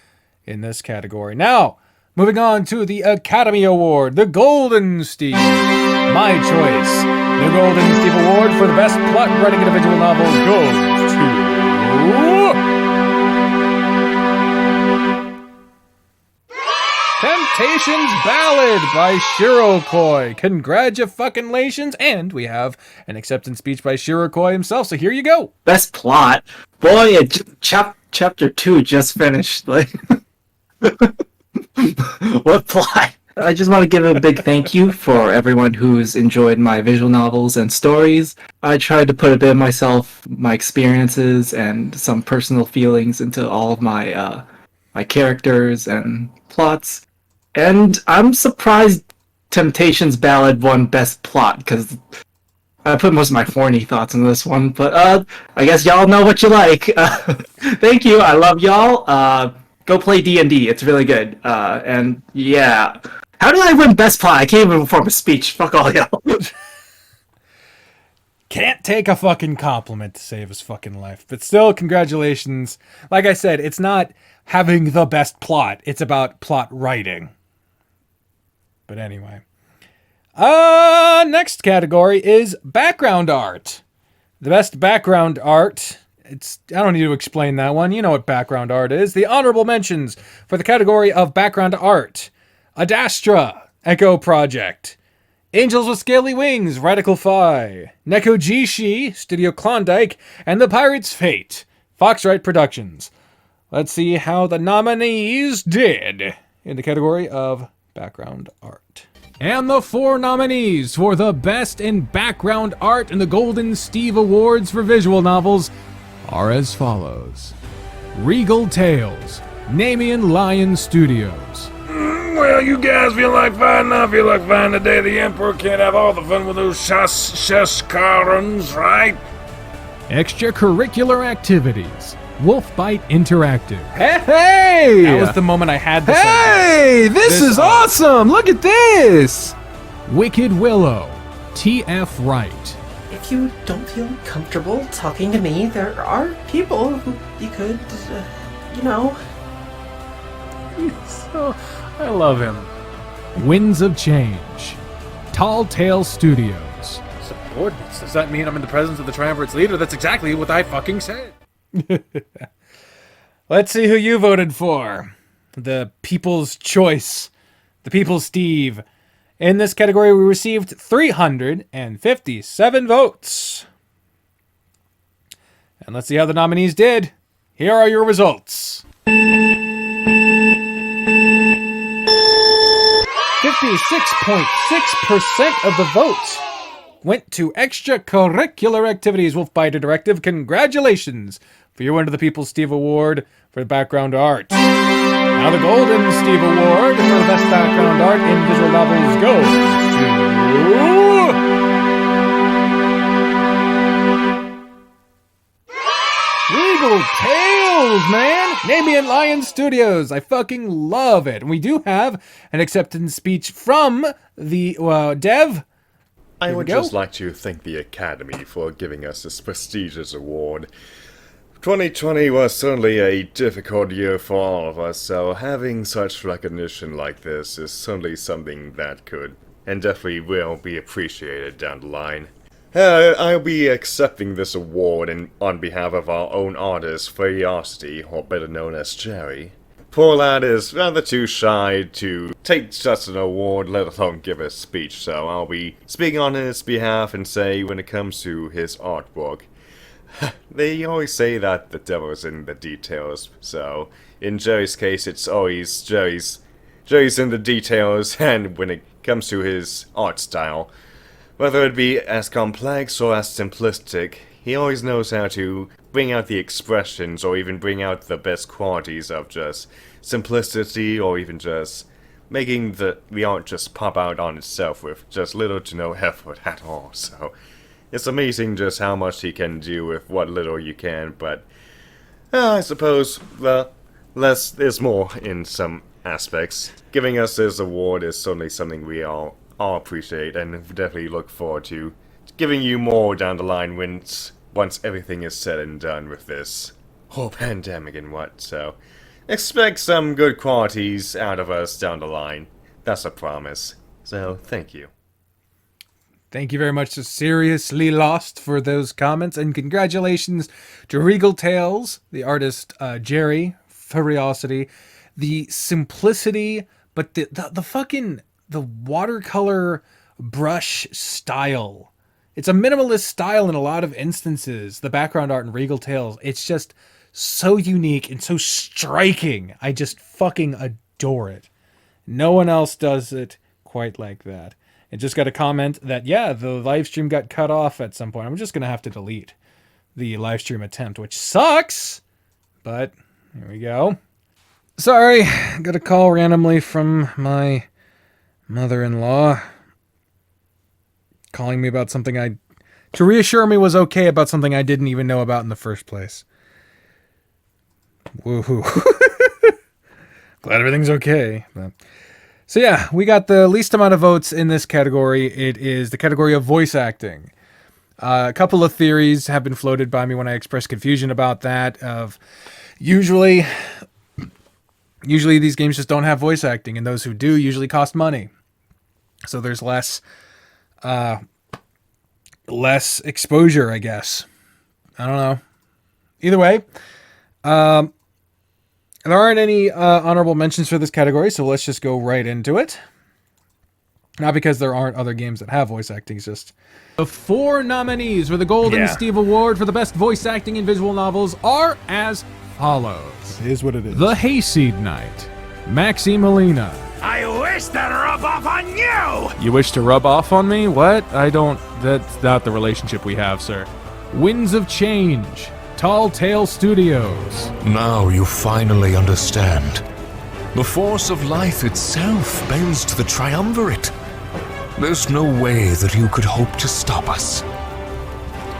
Speaker 1: in this category. Now, moving on to the Academy Award, the Golden Steve. My choice. The Golden Steve Award for the Best Plot Writing in a Visual Novel goes to... Temptations Ballad by Shirokoi. Congratulations, and we have an acceptance speech by Shirokoi himself, so here you go.
Speaker 16: Best plot? Boy, chapter 2 just finished. Like, what plot? I just want to give a big thank you for everyone who's enjoyed my visual novels and stories. I tried to put a bit of myself, my experiences, and some personal feelings into all of my my characters and plots. And I'm surprised Temptations Ballad won Best Plot, because I put most of my horny thoughts into this one, but I guess y'all know what you like. Thank you, I love y'all. Go play D&D, it's really good. And yeah. How did I win Best Plot? I can't even form a speech. Fuck all y'all.
Speaker 1: Can't take a fucking compliment to save his fucking life. But still, congratulations. Like I said, it's not having the best plot. It's about plot writing. But anyway. Next category is background art. The best background art. I don't need to explain that one. You know what background art is. The honorable mentions for the category of background art. Adastra, Echo Project. Angels with Scaly Wings, Radical Phi. Nekujishi, Studio Klondike. And The Pirate's Fate, Foxrite Productions. Let's see how the nominees did in the category of background art.
Speaker 3: And the 4 nominees for the Best in Background Art in the Golden Steve Awards for Visual Novels are as follows. Regal Tales, Namian Lion Studios.
Speaker 6: Well, you guys feel like fighting, I feel like fighting today. The Emperor can't have all the fun with those Shaskarans, right?
Speaker 3: Extracurricular activities. Wolfbite Interactive.
Speaker 1: Hey! That was the moment I had to say
Speaker 3: Hey! This is awesome! Look at this! Wicked Willow. TF Wright.
Speaker 19: If you don't feel comfortable talking to me, there are people who you could, you know.
Speaker 7: So, I love him.
Speaker 3: Winds of Change. Tall Tale Studios.
Speaker 7: Subordinates? Does that mean I'm in the presence of the Triumvirate's leader? That's exactly what I fucking said.
Speaker 1: Let's see who you voted for. The People's Choice. The People's Steve. In this category, we received 357 votes. And let's see how the nominees did. Here are your results. 56.6% of the votes went to extracurricular activities. Wolfbite Directive, congratulations for your win of the People's Steve Award for background art. Now the Golden Steve Award for best background art in visual novels goes to Regal Tales, man! Namian Lion Studios. I fucking love it. And we do have an acceptance speech from the Dev.
Speaker 20: I
Speaker 1: Here we
Speaker 20: would
Speaker 1: go.
Speaker 20: just like to thank the Academy for giving us this prestigious award. 2020 was certainly a difficult year for all of us, so having such recognition like this is certainly something that could and definitely will be appreciated down the line. I'll be accepting this award on behalf of our own artist, Curiosity, or better known as Jerry. Poor lad is rather too shy to take such an award, let alone give a speech, so I'll be speaking on his behalf and say when it comes to his artwork. They always say that the devil's in the details, so in Jerry's case it's always Jerry's in the details, and when it comes to his art style, whether it be as complex or as simplistic, he always knows how to bring out the expressions or even bring out the best qualities of just simplicity or even just making the art just pop out on itself with just little to no effort at all, so it's amazing just how much he can do with what little you can, but I suppose, less is more in some aspects. Giving us this award is certainly something we all appreciate and definitely look forward to giving you more down the line once everything is said and done with this whole pandemic and what, so expect some good qualities out of us down the line. That's a promise. So, thank you.
Speaker 1: Thank you very much to Seriously Lost for those comments, and congratulations to Regal Tales, the artist Jerry, Curiosity, the simplicity, but the fucking the watercolor brush style. It's a minimalist style in a lot of instances. The background art in Regal Tales, it's just so unique and so striking. I just fucking adore it. No one else does it quite like that. And just got a comment that, yeah, the live stream got cut off at some point. I'm just going to have to delete the live stream attempt, which sucks. But here we go. Sorry, got a call randomly from my mother-in-law calling me about something to reassure me was okay about something I didn't even know about in the first place. Woohoo. Glad everything's okay. But so yeah, we got the least amount of votes in this category. It is the category of voice acting. A couple of theories have been floated by me when I expressed confusion about that. Of usually these games just don't have voice acting, and those who do usually cost money. So there's less exposure, I guess. I don't know. Either way, there aren't any honorable mentions for this category, so let's just go right into it. Not because there aren't other games that have voice acting, it's just...
Speaker 3: The 4 nominees for the Golden Steve Award for the best voice acting in visual novels are as follows.
Speaker 1: It is what it is.
Speaker 3: The Hayseed Knight, Maxi Molina.
Speaker 17: I wish to rub off on you!
Speaker 7: You wish to rub off on me? What? That's not the relationship we have, sir.
Speaker 3: Winds of Change, Tall Tale Studios.
Speaker 21: Now you finally understand. The force of life itself bends to the triumvirate. There's no way that you could hope to stop us.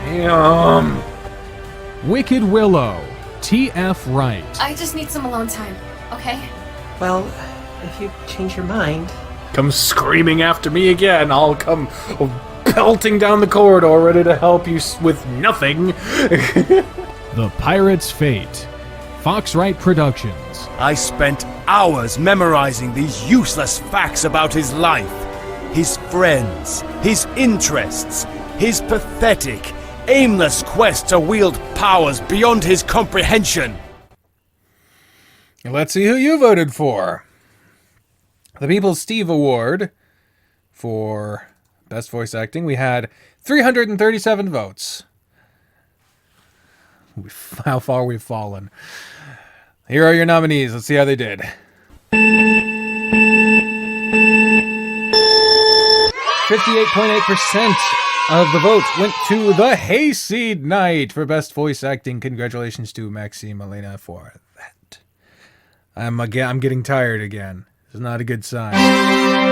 Speaker 3: Damn. Wicked Willow. T.F. Wright.
Speaker 22: I just need some alone time, okay?
Speaker 19: Well, if you change your mind.
Speaker 7: Come screaming after me again. I'll come pelting down the corridor ready to help you with nothing.
Speaker 3: The Pirate's Fate. Foxwright Productions.
Speaker 23: I spent hours memorizing these useless facts about his life, his friends, his interests, his pathetic, aimless quest to wield powers beyond his comprehension.
Speaker 1: Let's see who you voted for. The People's Steve Award for Best Voice Acting, we had 337 votes. How far we've fallen. Here are your nominees. Let's see how they did. 58.8% of the vote went to The Hayseed Knight for Best Voice Acting. Congratulations to Maxi Molina for that. I'm getting tired again. This is not a good sign.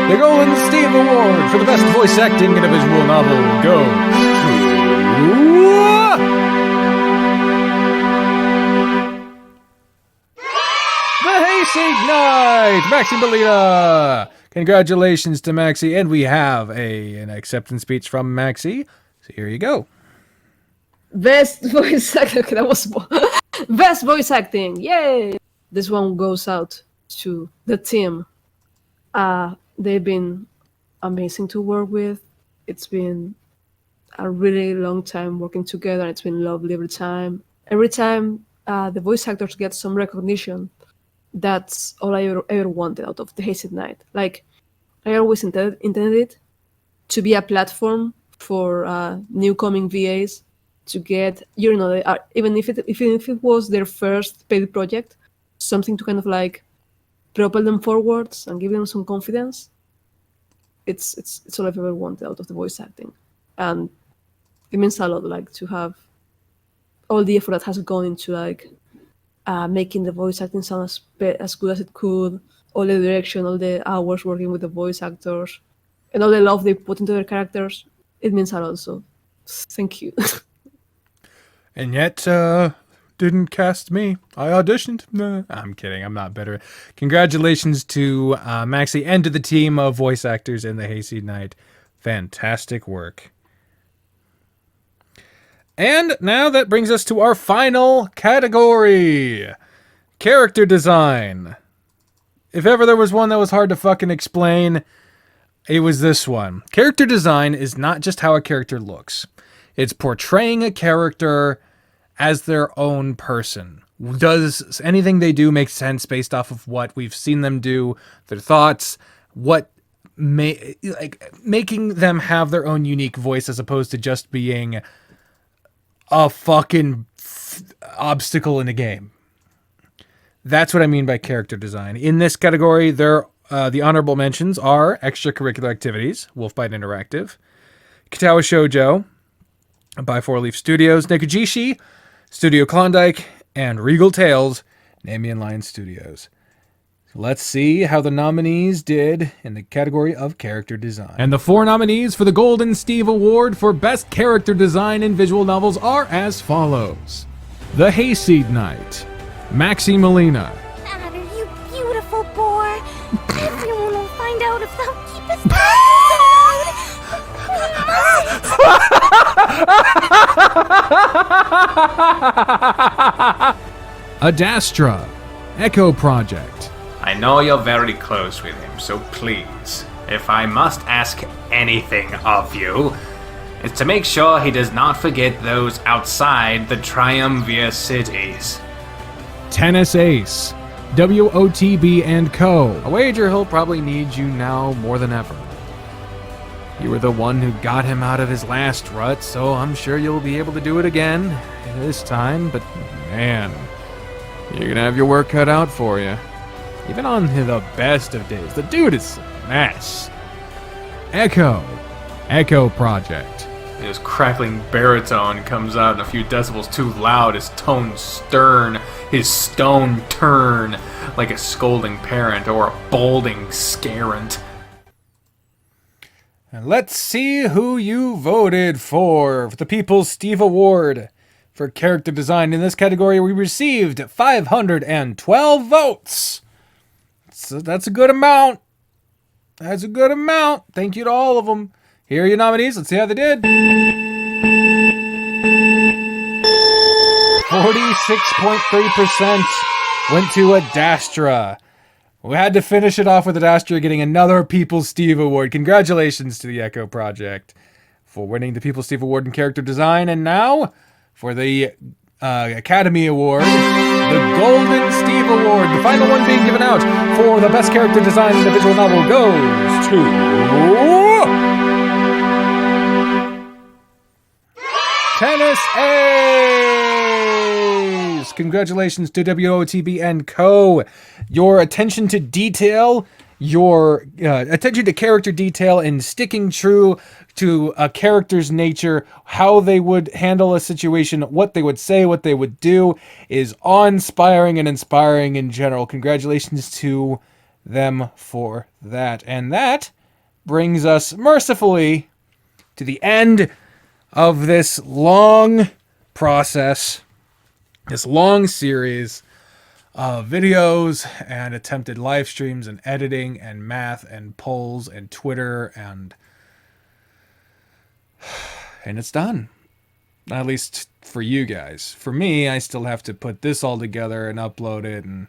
Speaker 1: The Golden Steve Award for the Best Voice Acting in a Visual Novel goes to... The Hayseed Knight, Maxi Molina. Congratulations to Maxi, and we have an acceptance speech from Maxi. So here you go.
Speaker 5: Best voice acting. Okay, that was best voice acting. Yay! This one goes out to the team. They've been amazing to work with. It's been a really long time working together. It's been lovely every time. Every time the voice actors get some recognition, that's all I ever wanted out of the Hayseed Knight. Like, I always intended it to be a platform for new coming VAs to get, even if it was their first paid project, something to kind of like propel them forwards and give them some confidence. It's all I've ever wanted out of the voice acting, and it means a lot, like, to have all the effort that has gone into like making the voice acting sound as good as it could, all the direction, all the hours working with the voice actors, and all the love they put into their characters. It means a lot. So thank you.
Speaker 1: And yet, didn't cast me. I auditioned. Nah, I'm kidding. I'm not bitter. Congratulations to Maxi and to the team of voice actors in the Hayseed Knight. Fantastic work. And now that brings us to our final category. Character design. If ever there was one that was hard to fucking explain, it was this one. Character design is not just how a character looks. It's portraying a character as their own person. Does anything they do make sense based off of what we've seen them do, their thoughts, making them have their own unique voice as opposed to just being a fucking obstacle in a game. That's what I mean by character design. In this category, the honorable mentions are extracurricular activities, Wolfbite Interactive, Katawa Shoujo by Four Leaf Studios, Nekujishi, Studio Klondike, and Regal Tales, Namian Lion Studios. Let's see how the nominees did in the category of character design.
Speaker 3: And the 4 nominees for the Golden Steve Award for Best Character Design in Visual Novels are as follows. The Hayseed Knight, Maxi Molina.
Speaker 15: Adder, you beautiful boar. Everyone will find out if thou keepest
Speaker 3: Adastra, Echo Project.
Speaker 12: I know you're very close with him, so please, if I must ask anything of you, it's to make sure he does not forget those outside the Triumvir cities.
Speaker 3: Tennis Ace, WOTB and Co.
Speaker 4: I wager he'll probably need you now more than ever. You were the one who got him out of his last rut, so I'm sure you'll be able to do it again this time, but man, you're gonna have your work cut out for you. Even on the best of days, the dude is a mess.
Speaker 3: Echo Project.
Speaker 7: His crackling baritone comes out a few decibels too loud, his tone stern, his stone turn like a scolding parent or a bolding scarant.
Speaker 1: And let's see who you voted for the People's Steve Award for character design. In this category, we received 512 votes. So that's a good amount. That's a good amount. Thank you to all of them. Here are your nominees. Let's see how they did. 46.3% went to Adastra. We had to finish it off with Adastra getting another People's Steve Award. Congratulations to the Echo Project for winning the People's Steve Award in character design. And now, for the Academy Award, the Golden Steve Award, the final one being given out for the best character design in a visual novel, goes to Tennis Ace! Congratulations to WOTB and Co. Your attention to detail, your attention to character detail, and sticking true to a character's nature, how they would handle a situation, what they would say, what they would do, is awe-inspiring and inspiring in general. Congratulations to them for that. And that brings us mercifully to the end of this long process, this long series of videos and attempted live streams and editing and math and polls and Twitter and it's done. At least for you guys. For me, I still have to put this all together and upload it and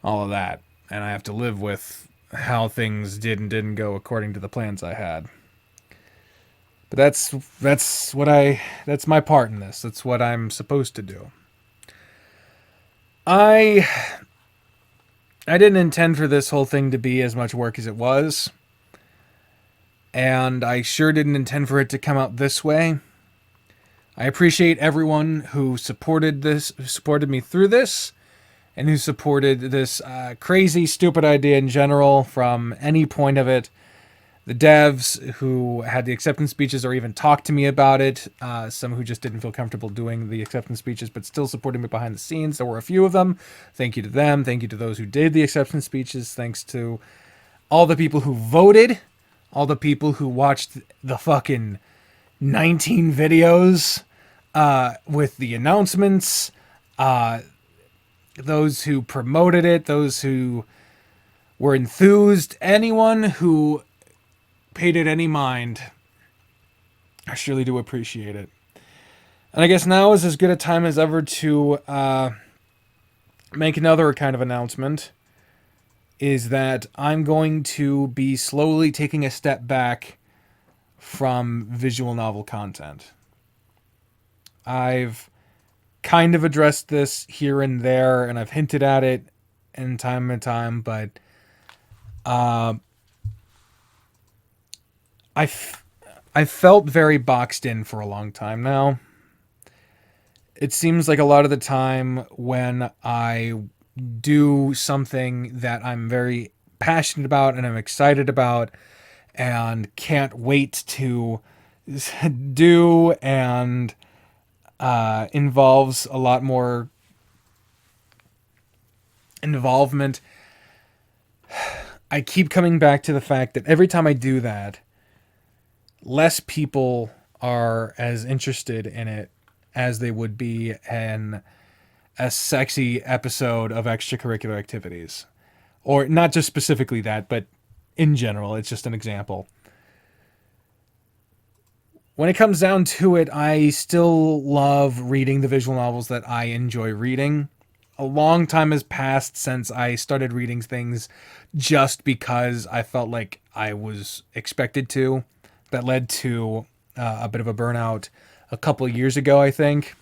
Speaker 1: all of that. And I have to live with how things did and didn't go according to the plans I had. But that's my part in this. That's what I'm supposed to do. I didn't intend for this whole thing to be as much work as it was. And I sure didn't intend for it to come out this way. I appreciate everyone who supported me through this, and who supported this crazy, stupid idea in general from any point of it. The devs who had the acceptance speeches or even talked to me about it. Some who just didn't feel comfortable doing the acceptance speeches but still supported me behind the scenes. There were a few of them. Thank you to them. Thank you to those who did the acceptance speeches. Thanks to all the people who voted. All the people who watched the fucking 19 videos with the announcements. Those who promoted it. Those who were enthused. Anyone who paid it any mind. I surely do appreciate it. And I guess now is as good a time as ever to make another kind of announcement. Is that I'm going to be slowly taking a step back from visual novel content. I've kind of addressed this here and there, and I've hinted at it in time and time, but I felt very boxed in for a long time now. It seems like a lot of the time when I do something that I'm very passionate about and I'm excited about and can't wait to do and involves a lot more involvement, I keep coming back to the fact that every time I do that, less people are as interested in it as they would be in a sexy episode of extracurricular activities. Or not just specifically that, but in general. It's just an example. When it comes down to it, I still love reading the visual novels that I enjoy reading. A long time has passed since I started reading things just because I felt like I was expected to. That led to a bit of a burnout a couple of years ago, I think,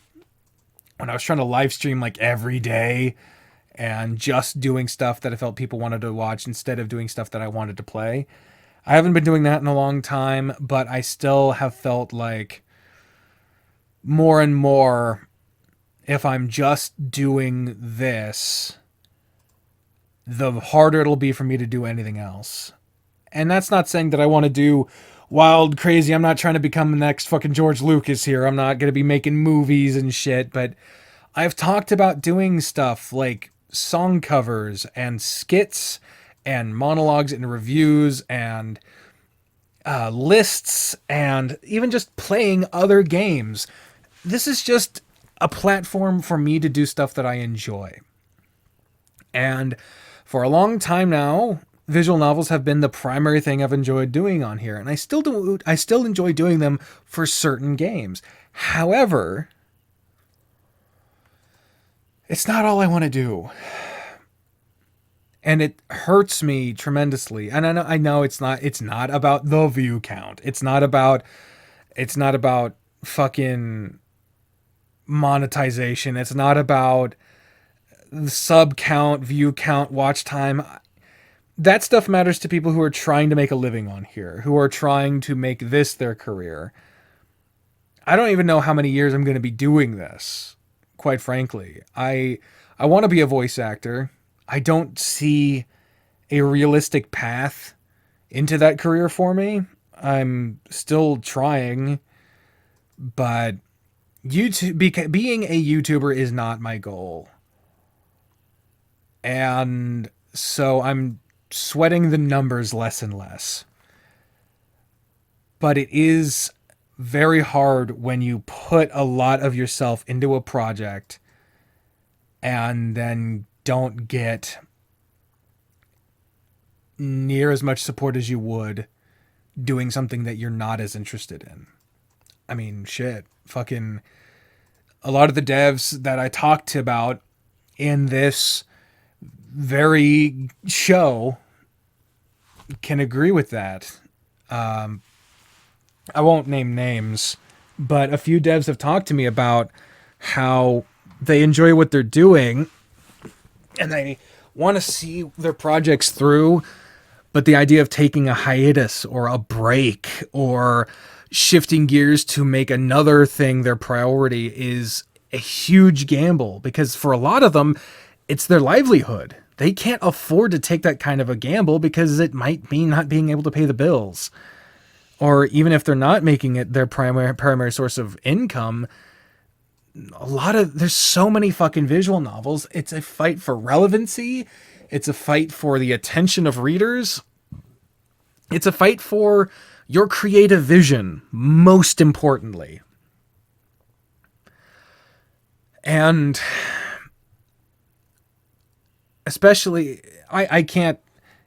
Speaker 1: when I was trying to live stream like every day and just doing stuff that I felt people wanted to watch instead of doing stuff that I wanted to play. I haven't been doing that in a long time, but I still have felt like more and more, if I'm just doing this, the harder it'll be for me to do anything else. And that's not saying that I want to do wild, crazy. I'm not trying to become the next fucking George Lucas here. I'm not going to be making movies and shit, but I've talked about doing stuff like song covers and skits and monologues and reviews and lists and even just playing other games. This is just a platform for me to do stuff that I enjoy. And for a long time now, visual novels have been the primary thing I've enjoyed doing on here, and I still enjoy doing them for certain games. However, it's not all I want to do. And it hurts me tremendously. And I know it's not about the view count. It's not about fucking monetization. It's not about the sub count, view count, watch time. That stuff matters to people who are trying to make a living on here, who are trying to make this their career. I don't even know how many years I'm going to be doing this, quite frankly. I want to be a voice actor. I don't see a realistic path into that career for me. I'm still trying, but being a YouTuber is not my goal. And so I'm sweating the numbers less and less. But it is very hard when you put a lot of yourself into a project and then don't get near as much support as you would doing something that you're not as interested in. I mean, shit. Fucking a lot of the devs that I talked about in this very show can agree with that. I won't name names, but a few devs have talked to me about how they enjoy what they're doing and they want to see their projects through, but the idea of taking a hiatus or a break or shifting gears to make another thing their priority is a huge gamble, because for a lot of them, it's their livelihood. They can't afford to take that kind of a gamble because it might mean not being able to pay the bills. Or even if they're not making it their primary source of income, there's so many fucking visual novels. It's a fight for relevancy. It's a fight for the attention of readers. It's a fight for your creative vision, most importantly. And especially, I can't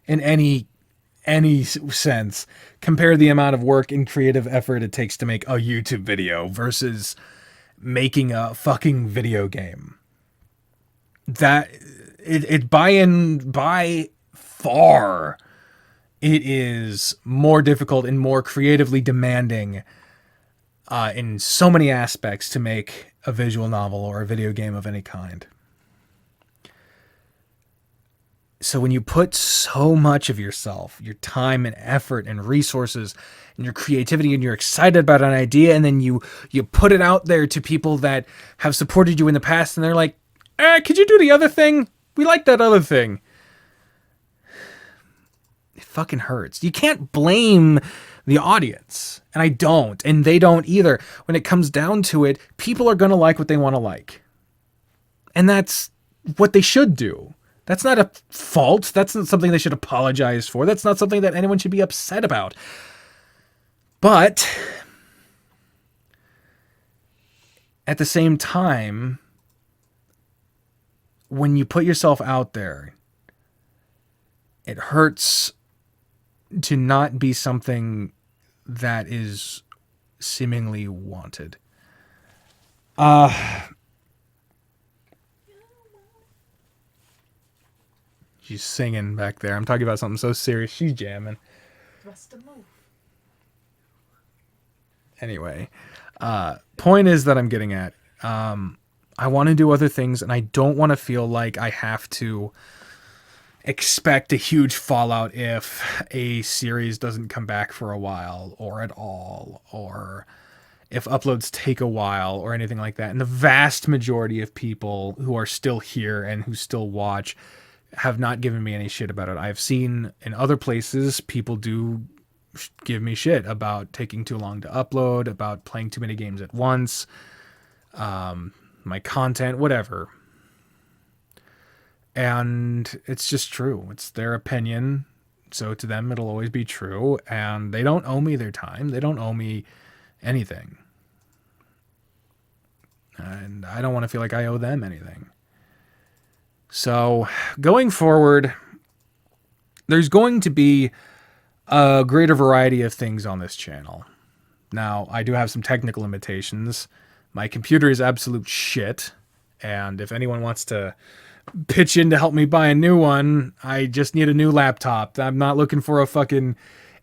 Speaker 1: in any sense compare the amount of work and creative effort it takes to make a YouTube video versus making a fucking video game. That by far it is more difficult and more creatively demanding in so many aspects to make a visual novel or a video game of any kind. So when you put so much of yourself, your time and effort and resources and your creativity, and you're excited about an idea, and then you put it out there to people that have supported you in the past, and they're like, could you do the other thing? We like that other thing. It fucking hurts. You can't blame the audience. And I don't. And they don't either. When it comes down to it, people are going to like what they want to like. And that's what they should do. That's not a fault. That's not something they should apologize for. That's not something that anyone should be upset about. But at the same time, when you put yourself out there, it hurts to not be something that is seemingly wanted. She's singing back there. I'm talking about something so serious. She's jamming. Anyway, point is that I'm getting at, I want to do other things, and I don't want to feel like I have to expect a huge fallout if a series doesn't come back for a while or at all, or if uploads take a while or anything like that. And the vast majority of people who are still here and who still watch have not given me any shit about it. I've seen in other places people do
Speaker 3: give me shit about taking too long to upload, about playing too many games at once, my content, whatever. And it's just true. It's their opinion. So to them, it'll always be true. And they don't owe me their time. They don't owe me anything. And I don't want to feel like I owe them anything. So going forward, there's going to be a greater variety of things on this channel. Now, I do have some technical limitations. My computer is absolute shit. And if anyone wants to pitch in to help me buy a new one, I just need a new laptop. I'm not looking for a fucking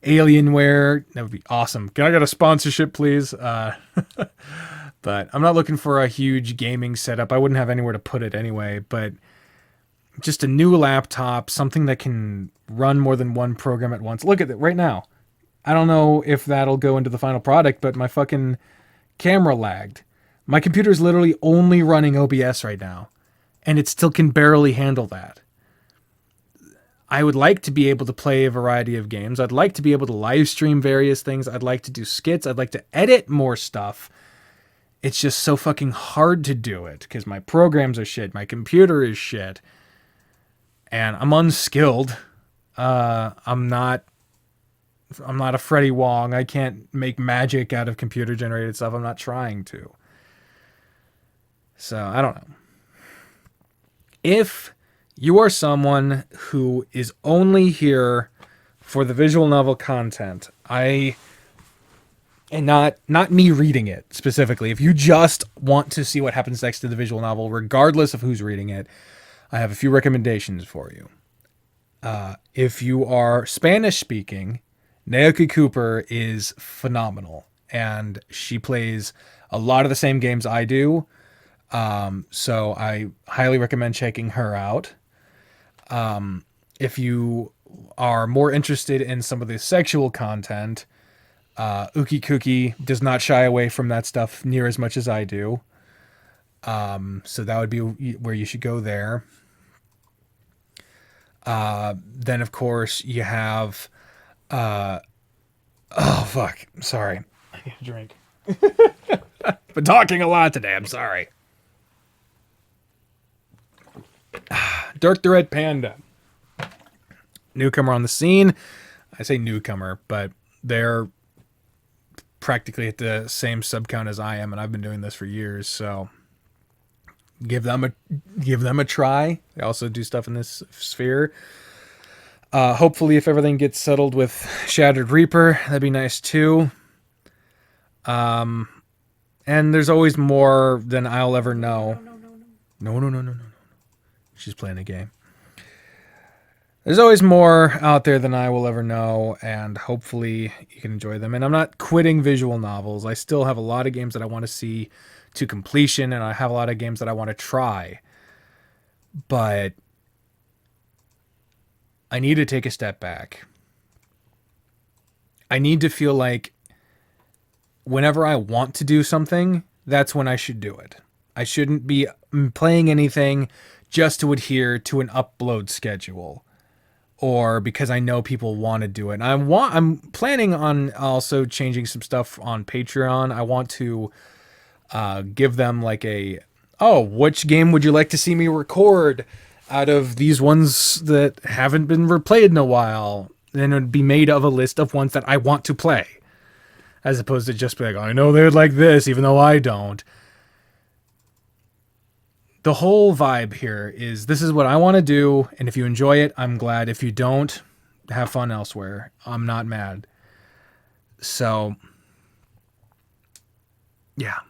Speaker 3: Alienware. That would be awesome. Can I get a sponsorship, please? But I'm not looking for a huge gaming setup. I wouldn't have anywhere to put it anyway. But just a new laptop, something that can run more than one program at once. Look at it right now. I don't know if that'll go into the final product, but my fucking camera lagged. My computer is literally only running OBS right now, and it still can barely handle that. I would like to be able to play a variety of games. I'd like to be able to live stream various things. I'd like to do skits. I'd like to edit more stuff. It's just so fucking hard to do it because my programs are shit. My computer is shit. And I'm unskilled. I'm not a Freddie Wong. I can't make magic out of computer generated stuff. I'm not trying to. So, I don't know. If you are someone who is only here for the visual novel content, and not me reading it specifically, if you just want to see what happens next to the visual novel, regardless of who's reading it, I have a few recommendations for you. If you are Spanish speaking, Naoki Cooper is phenomenal, and she plays a lot of the same games I do. So I highly recommend checking her out. If you are more interested in some of the sexual content, Uki Cookie does not shy away from that stuff near as much as I do. So that would be where you should go there. Then of course you have, oh fuck, sorry. I need a drink. Been talking a lot today. I'm sorry. Dirk the Red Panda. Newcomer on the scene. I say newcomer, but they're practically at the same sub count as I am, and I've been doing this for years, so give them a try. They also do stuff in this sphere. Hopefully, if everything gets settled with Shattered Reaper, that'd be nice too. And there's always more than I'll ever know. No. She's playing a game. There's always more out there than I will ever know, and hopefully you can enjoy them. And I'm not quitting visual novels. I still have a lot of games that I want to see to completion, and I have a lot of games that I want to try. But I need to take a step back. I need to feel like whenever I want to do something, that's when I should do it. I shouldn't be playing anything just to adhere to an upload schedule, or because I know people want to do it. And I'm planning on also changing some stuff on Patreon. I want to give them like which game would you like to see me record out of these ones that haven't been replayed in a while? Then it would be made of a list of ones that I want to play, as opposed to just be like, I know they would like this, even though I don't. The whole vibe here is this is what I want to do, and if you enjoy it, I'm glad. If you don't, have fun elsewhere. I'm not mad. So, yeah.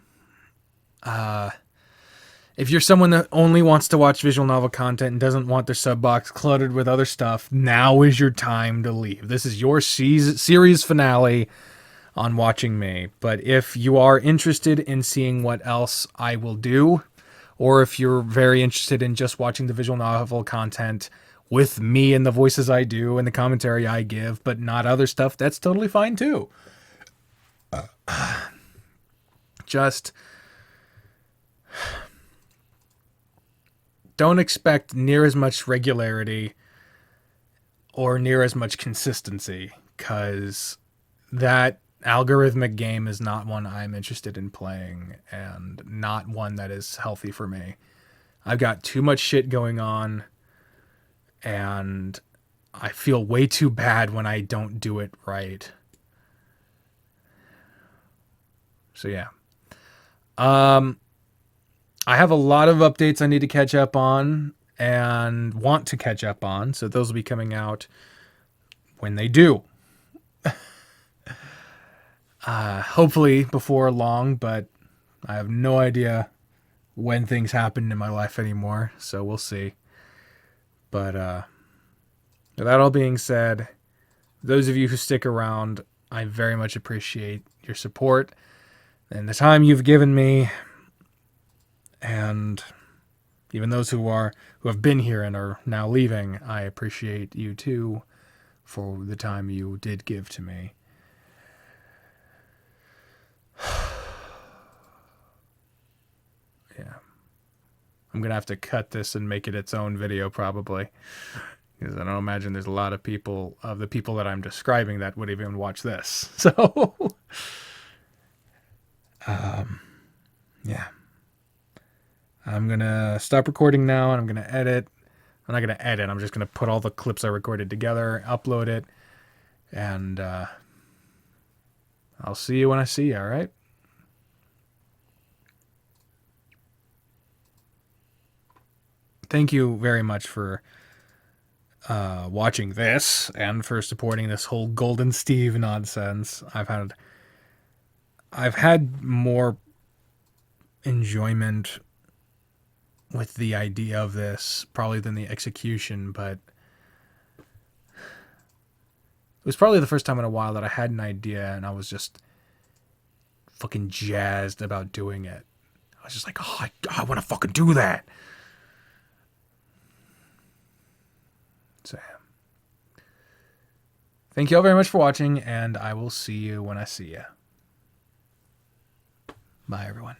Speaker 3: If you're someone that only wants to watch visual novel content and doesn't want their sub box cluttered with other stuff, now is your time to leave. This is your series finale on watching me. But if you are interested in seeing what else I will do, or if you're very interested in just watching the visual novel content with me and the voices I do and the commentary I give, but not other stuff, that's totally fine too. Just don't expect near as much regularity or near as much consistency, because
Speaker 1: that algorithmic game is not one I'm interested in playing, and not one that is healthy for me. I've got too much shit going on, and I feel way too bad when I don't do it right. So yeah. I have a lot of updates I need to catch up on and want to catch up on, so those will be coming out when they do. Hopefully before long, but I have no idea when things happen in my life anymore, so we'll see. But with that all being said, those of you who stick around, I very much appreciate your support and the time you've given me, and even those who have been here and are now leaving, I appreciate you too for the time you did give to me. Yeah. I'm going to have to cut this and make it its own video probably, because I don't imagine there's a lot of people, of the people that I'm describing, that would even watch this. So, yeah. I'm going to stop recording now, and I'm going to edit. I'm not going to edit. I'm just going to put all the clips I recorded together, upload it, and I'll see you when I see you, all right? Thank you very much for watching this and for supporting this whole Golden Steve nonsense. I've had more enjoyment with the idea of this probably than the execution, but it was probably the first time in a while that I had an idea and I was just fucking jazzed about doing it. I was just like, oh, I want to fucking do that. So, thank you all very much for watching, and I will see you when I see you. Bye, everyone.